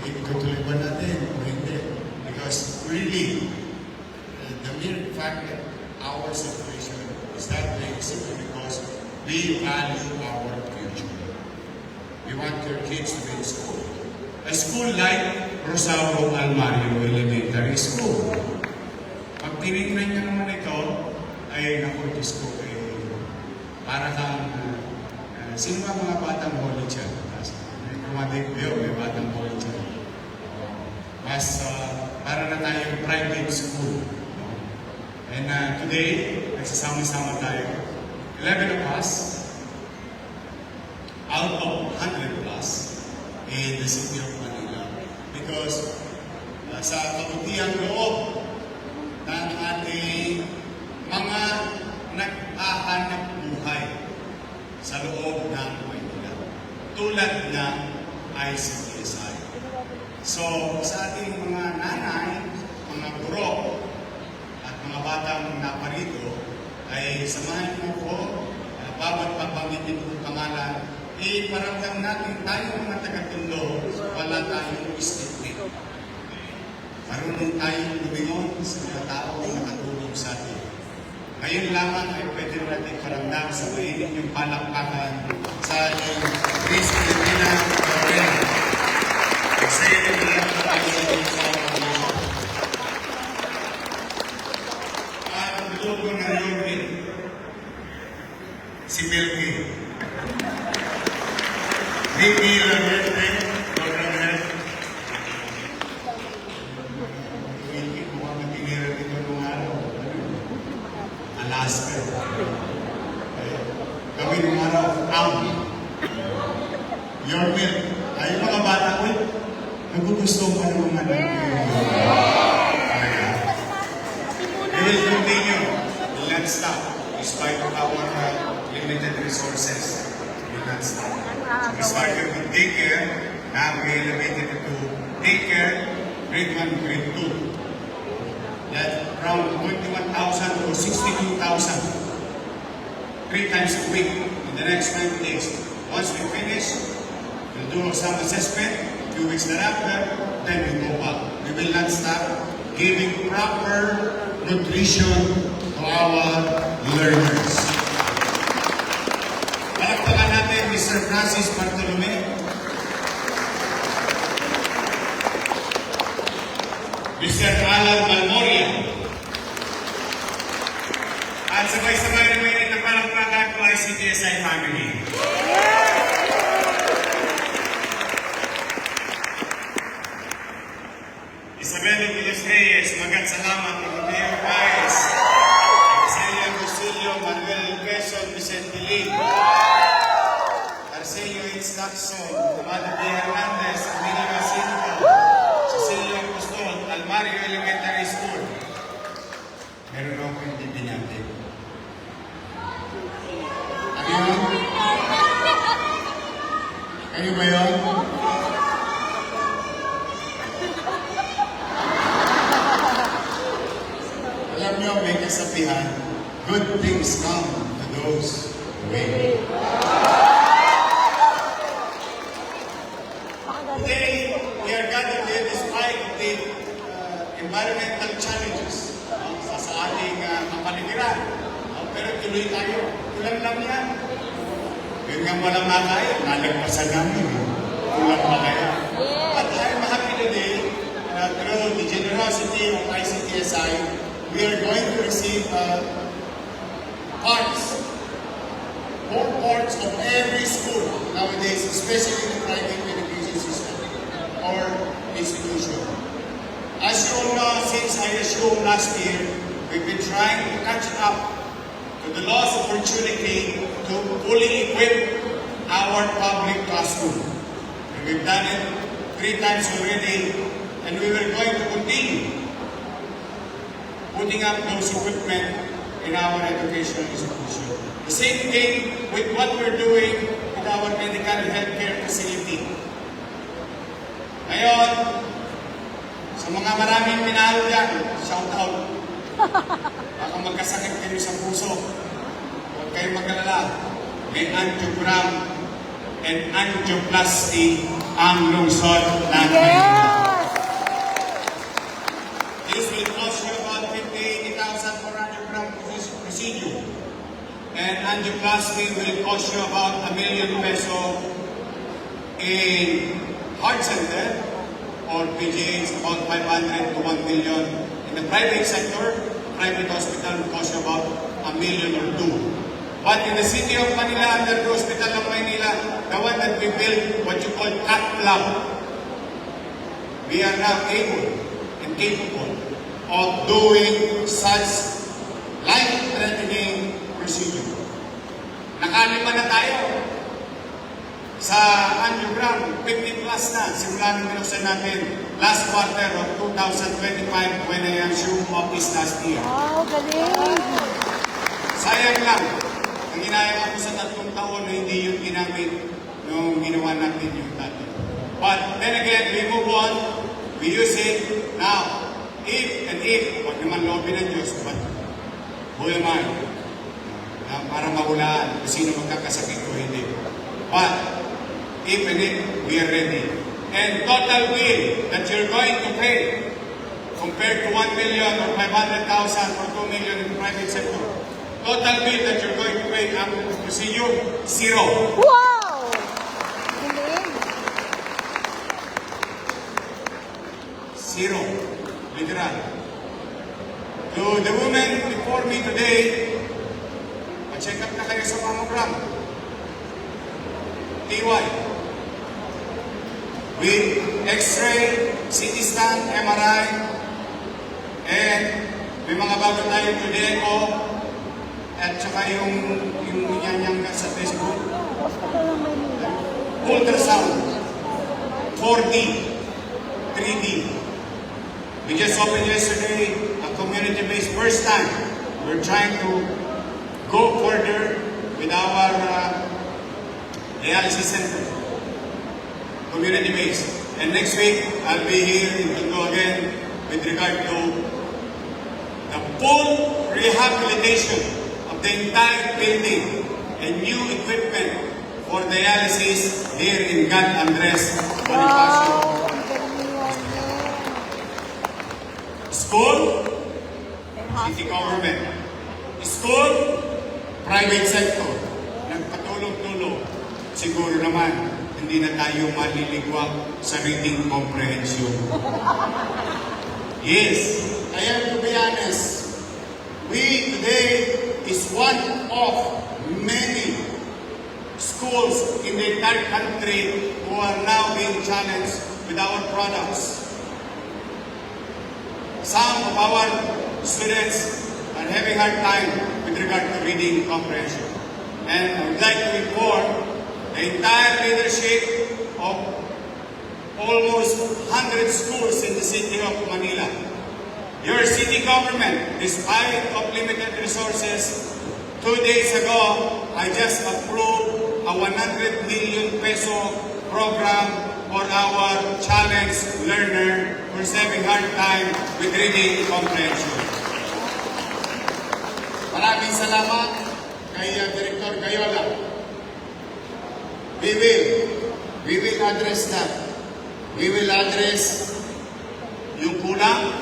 Speaker 12: itutuloy ba natin o hindi? Because really, the mere fact that our situation is that way is simply because we value our future. We want your kids to be in school. A school like Rosauro Almario Elementary School. Pag tinignan nyo naman ito, ay naku, Diyos ko, para kang, sino ba mga batang holy dyan? Kumadik ko yun, may batang holy dyan. Mas, para na tayong private school. And today, nagsasama-sama tayo. 11 of us, out of 100 plus, in the City of Manila. Because sa kabutihang loob ng ating mga nag-ahanap buhay sa loob ng Manila, tulad ng ICTSI. So, sa ating mga nanay, mga guro, at mga batang naparito, ay samahan mo ko, bawat pabanggit itong pangalan, iparamdam natin tayo mga taga-Tondo, wala tayong istikit. Marunong tayong lumingon sa mga tao na nakatulong sa atin. Ngayon lamang ay pwede natin paramdam sa mainit yung palakpakan sa ating Miss Filipina Lorena. Kasi ito lang tayo sa mga at ang logo na yun, si Melky. crown. Your will. Ay, yung mga bata ko, nagugusto pa ng mga we will continue. We will not stop. Despite of our limited resources, we will not stop. So we started with daycare. Now we elevated it to daycare, grade 1, grade 2. That from 21,000 to 62,000. 3 times a week in the next 9 days. Once we finish, we'll do some assessment. 2 weeks thereafter, then we go back. We will not stop giving proper nutrition to our learners. Palakpakan natin Mr. Francis Bartolome. Mr. Alan Malmoria. At sabay-sabay na may na palakpakan po ay CTSI family. Isabel Villas Reyes, magat salamat ng Mayor Guys. Celia Rosilio, Manuel Quezon, Vicente Lee. Arsenio Instacson, Amado D. Hernandez, Amina Jacinto, Cecilio Apostol, Almario Elementary School. Meron ako hindi binati. Ano yun? Kayo ba yun? Alam niyo, may kasabihan, good things come to those who wait. Today, we are gathered here despite the environmental challenges sa ating kapaligiran. Pero tuloy tayo. Kulang lang yan. Yun nga walang makaya, nalagpasan namin. Kulang pa kaya. But I'm happy today through the generosity of ICTSI, we are going to receive parts, 4 parts of every school nowadays, especially in the private education system or institution. As you all know, since I assumed last year, we've been trying to catch up to the lost opportunity to fully equip our public classroom. And we've done it 3 times already, and we were going to continue putting up those equipment in our educational institution. The same thing with what we're doing with our medical healthcare facility. Ngayon, sa mga maraming minahal dyan, shout out. Baka magkasakit kayo sa puso. Huwag kayong mag-alala. May angiogram and angioplasty ang lungsod natin. This will cost you about 50,000 for angiogram procedure. And angioplasty will cost you about ₱1 million in heart center, or PGH about 500 to 1 million. In the private sector, private hospital will cost you about $1 million or 2. But in the city of Manila, under the Hospital of Manila, the one that we built, what you call cath lab, we are now able and capable of doing such life-threatening procedure. Nakalima na tayo sa angiogram, 50 plus na, simula nang binuksan natin last quarter of 2025 when I assumed office last year.
Speaker 2: Wow, galing!
Speaker 12: Sayang lang, ang ginaya ako sa 3 taon na hindi yun ginamit nung ginawa natin yung dati. But then again, we move on, we use it now. If, wag naman lobby ng Diyos, but who am I? Para mahulaan kung sino magkakasakit o hindi. But, if and if, we are ready. And total bill that you're going to pay compared to 1 million or 500,000 or 2 million in the private sector, total bill that you're going to pay ang procedure, 0.
Speaker 2: Wow! Galing!
Speaker 12: 0. Literal. To the women before me today, check up na kayo sa mammogram. TY. With X-ray, CT scan, MRI, and may mga bago tayong Judeco, at saka yung ninyanyang sa Facebook. ultrasound, 4D, 3D. We just opened yesterday a community-based first time. We're trying to go further with our dialysis center, community-based. And next week, I'll be here in Tondo again with regard to the full rehabilitation of the entire building and new equipment for dialysis here in God Andres Bonifacio. School, city government. School, private sector. Nagpatulong-tulong. Siguro naman, hindi na tayo maliligwak sa reading comprehension. Yes, I have to be honest. We today is one of many schools in the entire country who are now being challenged with our products. Some of our students are having hard time with regard to reading comprehension. And I would like to inform the entire leadership of almost 100 schools in the city of Manila. Your city government, despite of limited resources, 2 days ago, I just approved a 100 million peso program for our challenged learner who's having hard time with reading comprehension. Maraming salamat kay Director Gayola. We will address that. We will address yung kulang.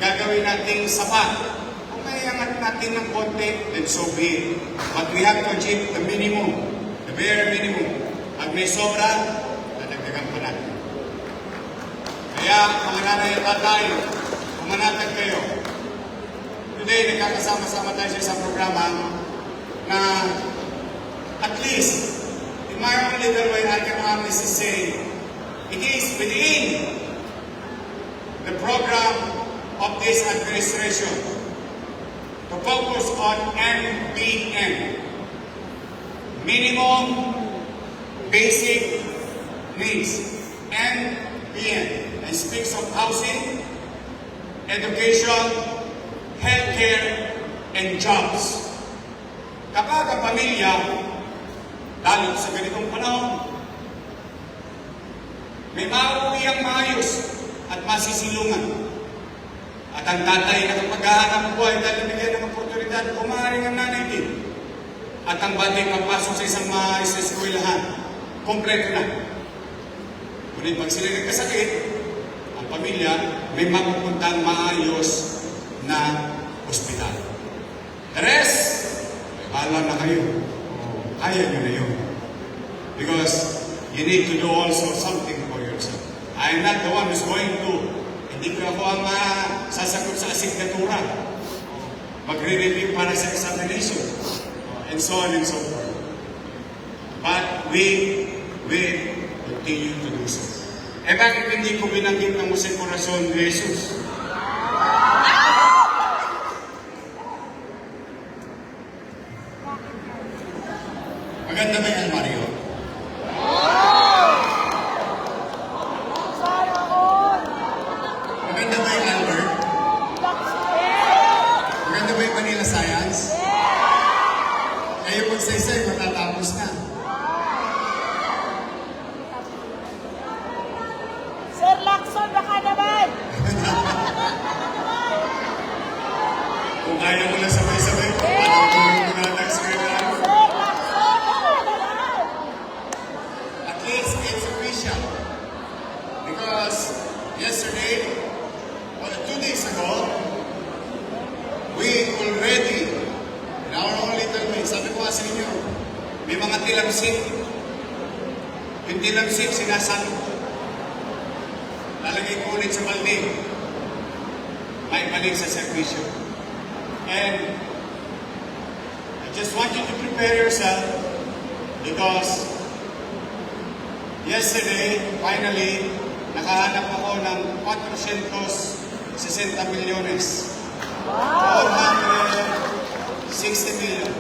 Speaker 12: Gagawin natin sapat. Kung may angat natin ng konti, then so be it. But we have to achieve the minimum, the bare minimum. Pag may sobra, dadagdagan pa natin. Kaya, mga nanay at tatay, pumanatag kayo. Today, nagkakasama-sama tayo sa isang programa na at least, in my own little way, I can honestly say, it is within the program of this administration to focus on MBN, minimum basic needs, MBN, and speaks of housing, education, healthcare, and jobs. Kapag ang pamilya, lalo sa ganitong panahon, may mauwi ang maayos at masisilungan. At ang tatay na kapag-hahanap ng buhay dahil nabigyan ng oportunidad, kumaaring ang nanay din. At ang batay papasok sa isang maayos na eskwelahan, kompleto na. Ngunit pag sila nagkasakit, ang pamilya may mapupuntang maayos na ospital. The rest, bahala na kayo. Kaya nyo na yun. Because you need to do also something for yourself. I am not the one who's going to, hindi ko ako ang sasagot sa asignatura. Magre-review para sa examination. And so on and so forth. But we will continue to do so. Eh bakit hindi ko binanggit ang Jose Corazon de Jesus? Maganda ba yan, Mario? Maganda ba yung Albert? Maganda ba yung Manila Science? Kayo magsaysay, matatapos na.
Speaker 2: Sir Lacson, baka naman!
Speaker 12: Kung kaya mo na sabay-sabay, patutulong mo na nag-screen. At least it's official. Because yesterday, or 2 days ago, we already, in our own little way, sabi ko nga sa inyo, may mga tilamsik. Yung tilamsik, sinasalok ko. Lalagay ko ulit sa balde. May balik sa servisyo. And I just want you to prepare yourself because yesterday, finally, nakahanap ako ng 460 milyones. 460 million.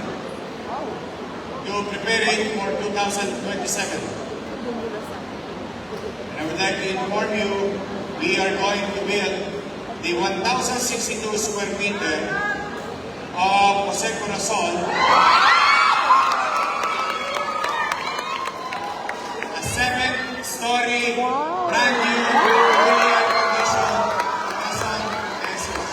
Speaker 12: to preparing for 2027. And I would like to inform you, we are going to build the 1,062 square meter of Jose Corazon, a 7-story brand new fully air-conditioned Corazon, Texas.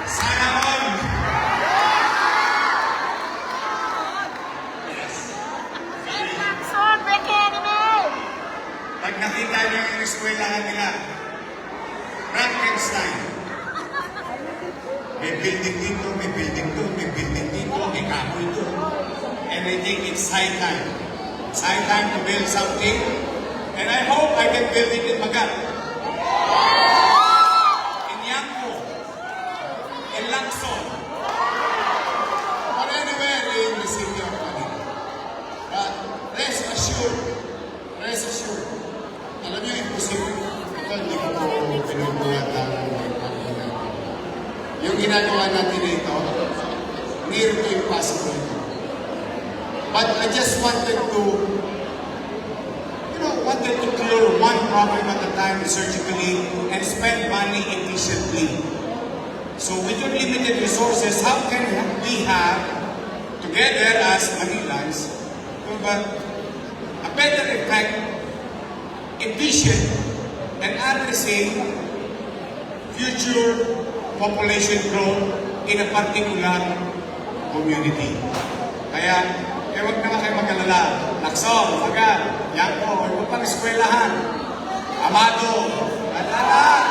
Speaker 12: Sana all! Pag nakita niyo yung eskwelahan nila, Frankenstein. May building dito, may building doon, may building dito, may kahoy doon. And I think it's high time. It's high time to build something. And I hope I can build it in Magat. In Yangko. In Lacson. Or anywhere in the city of Manila. But rest assured, alam niyo, imposible. Ito, hindi ko po pinubuhat ang yung ginagawa natin ito, near to impossible. But I just wanted to, wanted to cure one problem at a time surgically and spend money efficiently. So with your limited resources, how can we have, together as Manilans, a better effect, efficient, and addressing future population growth in a particular community. Kaya, huwag na kayo mag-alala. Lacson, Magat, Yangko, huwag pang eskwelahan. Amado, alala.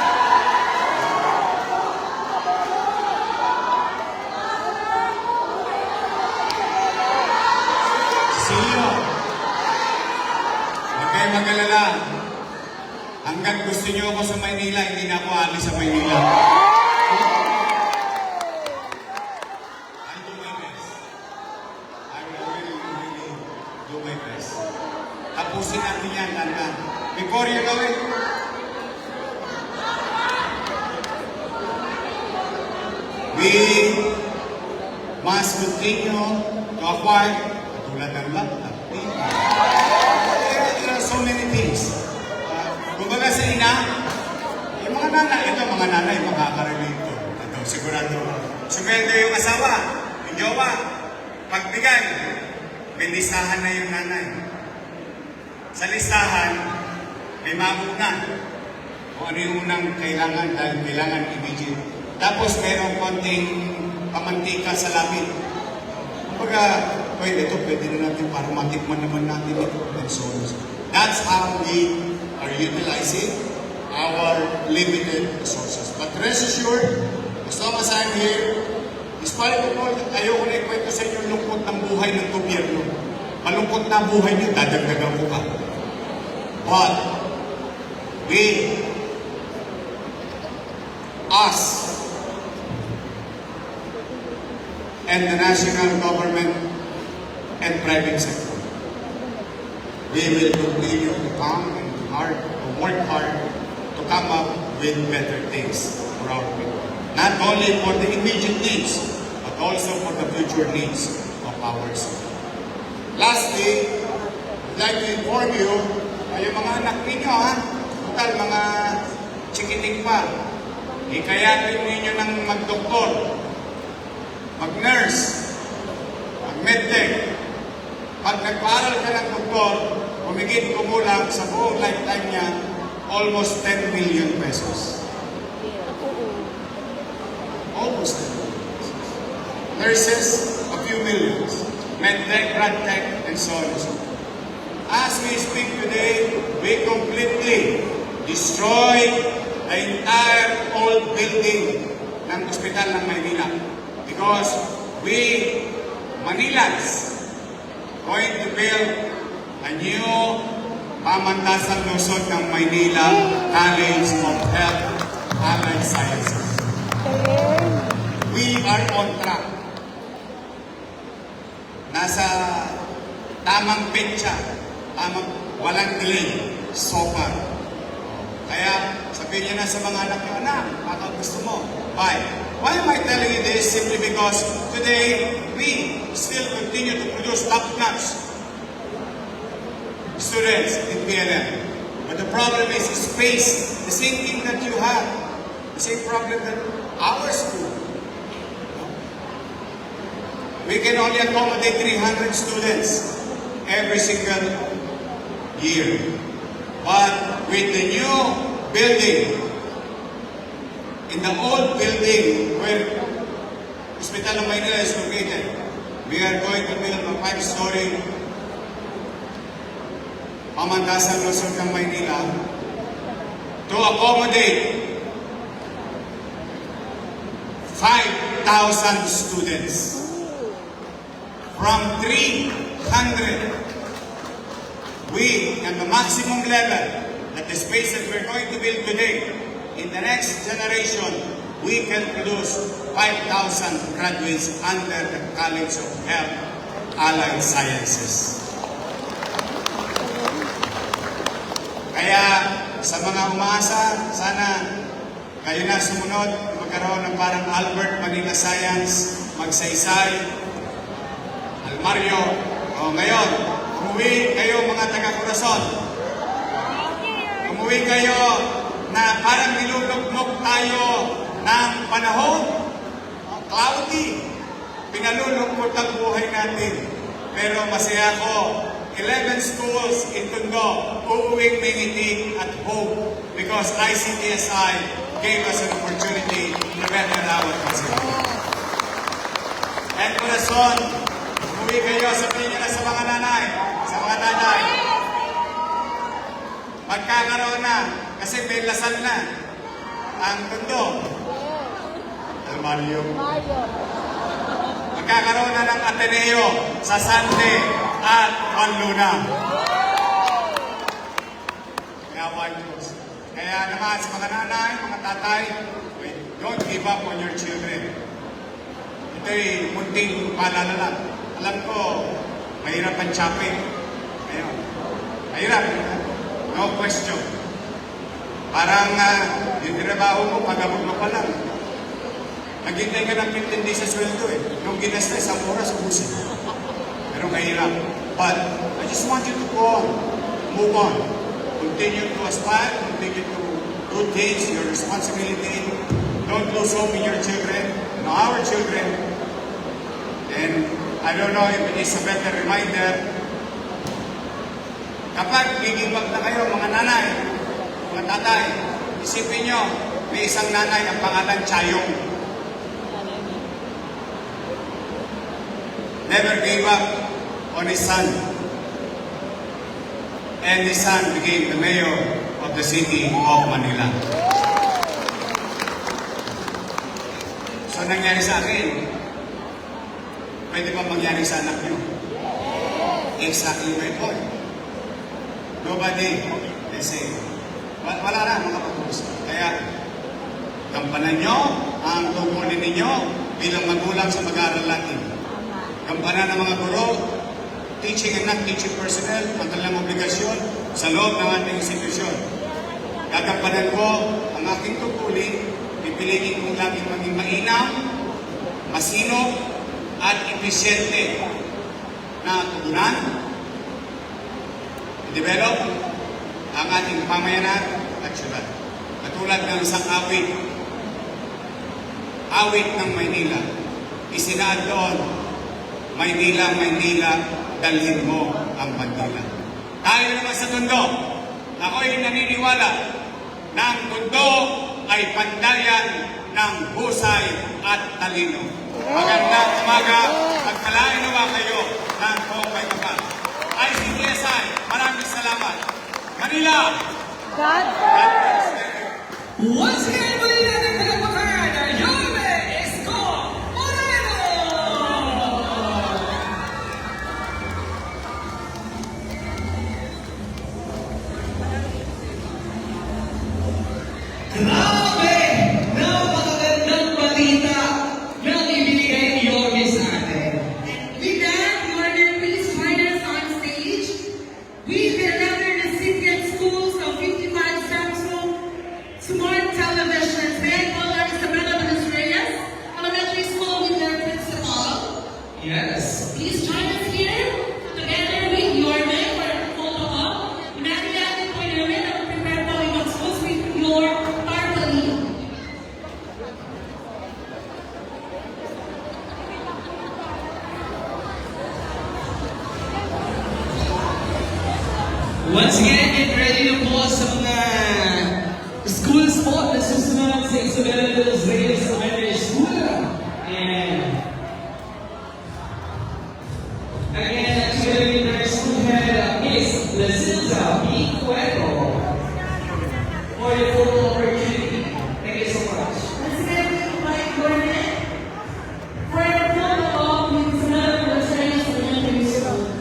Speaker 12: Silio, huwag kayo mag-alala. Hanggang gusto niyo ako sa Maynila, hindi na ako alis sa Maynila. I'll do my best. I will really do my best. Tapusin natin yan, tanda. Before you know it, we must continue to acquire, katulad ng laptop. There are so many things. Kumbaga sa ina, yung mga nanay, makaka-relate to. Ito, sigurado. Sumendo yung asawa, yung jowa. Pagbigay, may listahan na yung nanay. Sa listahan, may mabot na. Kung ano yung unang kailangan, dahil kailangan immediate. Tapos merong konting pamantika sa labi. Kumbaga, pwede na natin para matikman naman natin ito. And so on. That's how we are utilizing our limited resources. But rest assured, as long as I'm here, despite of all, ayoko na ikwento sa inyo lungkot ng buhay ng gobyerno. Malungkot na buhay niyo, dadagdagan ko pa. But, we, us, and the national government and private sector, we will continue to come and work hard to come up with better things for our people. Not only for the immediate needs, but also for the future needs of ours. Lastly, I'd like to inform you, yung mga anak ninyo, total mga chikiting pa, ikayatin ninyo ng mag-doktor, mag-nurse, mag-medtech. Pag nagpaaral ka ng doktor, humigit kumulang sa buong lifetime niya, almost 10 million pesos. Almost 10 million pesos. Nurses, a few millions. Medtech, Radtech, and so on and so forth. As we speak today, we completely destroyed the entire old building ng Ospital ng Maynila. Because we, Manilans, going to build a new Pamantasan Luzon ng Maynila College of Health Allied Sciences. We are on track. Nasa tamang petsa, walang delay. soccer. Kaya sabihin niyo na sa mga anak niyo, anak, baka gusto mo. Why? Why am I telling you this? Simply because today we still continue to produce top-notch students in PNM. But the problem is space. The same thing that you have. The same problem that our school. We can only accommodate 300 students every single year. But with the new building, in the old building where Hospital of Maynila is located, we are going to build a 5-story Pamantasan Luzon ng Maynila to accommodate 5,000 students. From 300, we, at the maximum level, at the space that we're going to build today, in the next generation, we can produce 5,000 graduates under the College of Health Allied Sciences. Kaya sa mga umaasa, sana kayo na sumunod, magkaroon ng parang Albert Manila Science, Magsaysay, Almario. O ngayon, umuwi kayo mga taga-Corazon. Umuwi kayo na parang nilulugmok tayo ng panahon. Cloudy. Pinalulungkot ang buhay natin. Pero masaya ko, 11 schools in Tondo, uuwing may ngiti at hope because ICTSI gave us an opportunity to better our facility. At Corazon, umuwi kayo, sabihin niyo na sa mga nanay, sa mga tatay. Magkakaroon na, kasi may lasal na ang Tondo. Almario. Magkakaroon na ng Ateneo sa Sante at Manluna. Kaya naman sa mga nanay, mga tatay, don't give up on your children. Ito'y munting paalala lang. Alam ko, mahirap ang chopping. Ayun. Mahirap. No question. Parang yung trabaho mo, pagabot mo pa lang. Naghintay ka ng 15 days sa sweldo eh. Nung ginasta, 1 oras, ubusin. Pero mahirap. But I just want you to go on. Move on. Continue to aspire. Continue to do things, your responsibility. Don't lose hope in your children, in our children. And I don't know if it is a better reminder. Kapag gigibag na kayo, mga nanay, mga tatay, isipin nyo, may isang nanay ang pangalan Chayong. Never gave up on his son. And his son became the mayor of the city of Manila. So nangyari sa akin, pwede ba mangyari sa anak nyo? Exactly my point. Nobody, let's say, wala na mga pag-uusap. Kaya, gampanan nyo ang tungkulin ninyo bilang magulang sa mag-aaral natin. Gampanan ng mga guro, teaching and non-teaching personnel, ang kanilang obligasyon sa loob ng ating institusyon. Gagampanan ko ang aking tungkulin, pipiliin kong laging maging mainam, masinop, at episyente na tugunan, i-develop ang ating pamayanan at syudad. Katulad ng isang awit ng Maynila, isinaad doon, Maynila, Maynila, dalhin mo ang bandila. Tayo naman sa Tondo, ako'y naniniwala na ang Tondo ay pandayan ng husay at talino. Magandang umaga, magpalain naman kayo ng buong may kapal. ICTSI, maraming salamat. Manila!
Speaker 2: God
Speaker 12: bless.
Speaker 1: Once again, muli natin palakpakan, Yorme Isko Moreno! Grabe! Napakagandang balita na ibinigay ni Yorme sa atin.
Speaker 2: With that, Warner, please join us on stage. We, the recipient schools
Speaker 1: Once again, get ready na po sa mga schools po na susunod sa Isabela de los Reyes Elementary School. And again, actually, our school head is Lasilza B. Cueto for the full opportunity. Thank you so much.
Speaker 2: Once again, we invite Gordon for the photo op with Isabela de los Reyes Elementary School.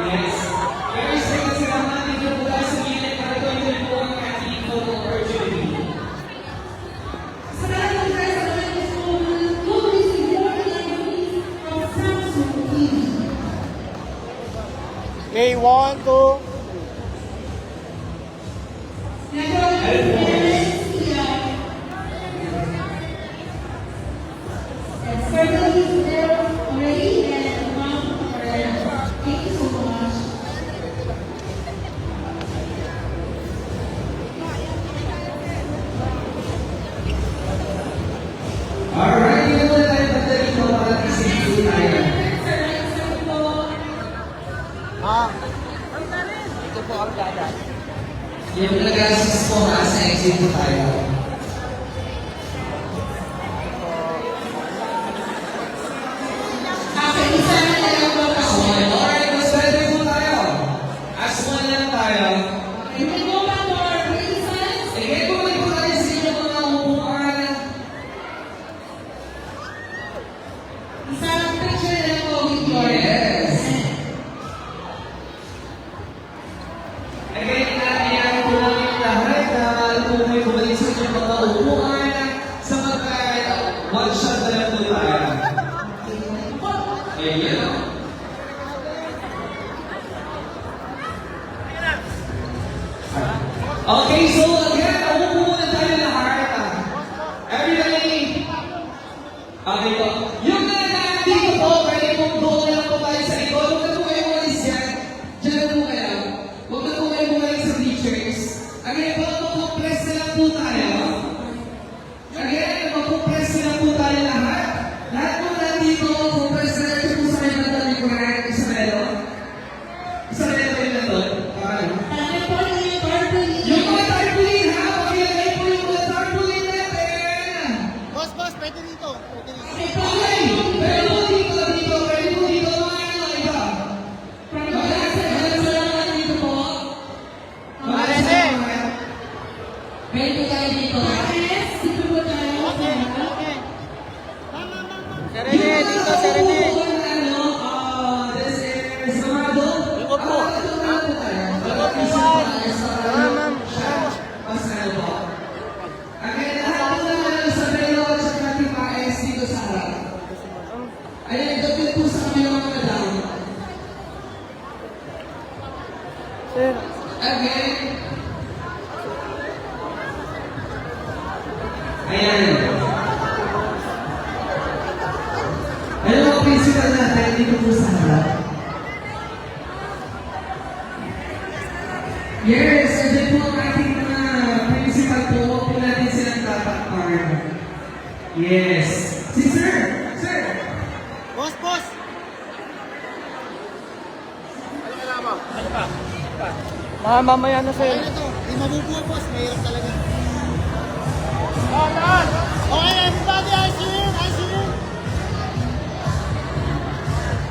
Speaker 1: Yes. Very second salamat dito po tayo sa gilid para tuloy po ang ating photo opportunity.
Speaker 11: Okay, 1, 2.
Speaker 1: Alright, hindi muna tayo banda dito para isipin tayo.
Speaker 11: Ito po ang dada.
Speaker 1: Yung nag-assist po sa exit po tayo. Alright, mas ready po tayo. As one lang tayo. Sige, bumalik po tayo sa inyo mga upuan. Yes. Again, inaayaan po namin lahat na kung may bumalik sa inyong mga upuan sapagkat one shot na lang po tayo. Ayan. Okay, so again, upo muna tayo lahat. Everybody. Okay po. Yung mga nandito po, pwede pong doon lang po tayo sa likod. Huwag na po kayo umalis yan. Diyan lang po kayo. Huwag na po kayo bumalik sa bleachers. Again po, mag-compress na lang po tayo. Again, mag-compress na lang po tayo lahat. Lahat po nandito, compress na lang po sa kayo na talikuran. Isabelo. Isabelo kayo na doon. Yung mga tarpaulin ha, pakilagay po yung mga tarpaulin natin.
Speaker 11: Boss, pwede dito. Pwede dito.
Speaker 1: Okay, pero dito, mga ano iba. Salamat dito po. Pwede tayo dito.
Speaker 11: Serene, dito, Serene.
Speaker 1: This is Samado.
Speaker 11: Iko po. Ma'am.
Speaker 1: Pasal po. Again, lahat po naman sa Belo at sa ating mga S dito sa harap. Ayan, gabi po sa kami mga madam.
Speaker 11: Sir.
Speaker 1: Again. Ayan. Ayan mga principal natin dito po sa harap. Yes, andyan po ang ating mga principal po. Huwag po natin silang tatakpan. Yes. Si Sir! Sir!
Speaker 11: Boss. Mamaya na, sir.
Speaker 8: Di mabubuo, boss. Mayroon talaga. Okay, everybody, I see you.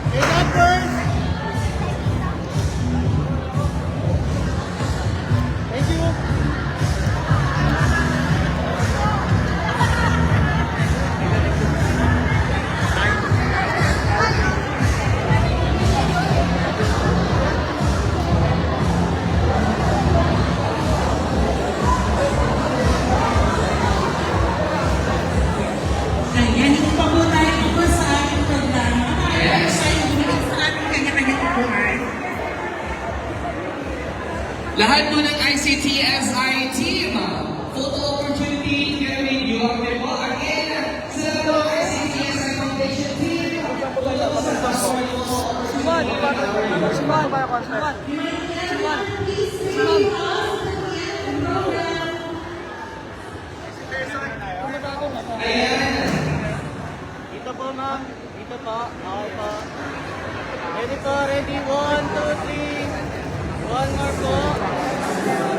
Speaker 8: Okay, that first. Thank you.
Speaker 1: Lahat po ng ICTSI team, photo opportunity, Kevin, you have the ball again. Sa po ICTSI Foundation team,
Speaker 11: Dito po, ma'am. Dito po. Okay po. Ready po, ready. 1, 2, 3. One more po.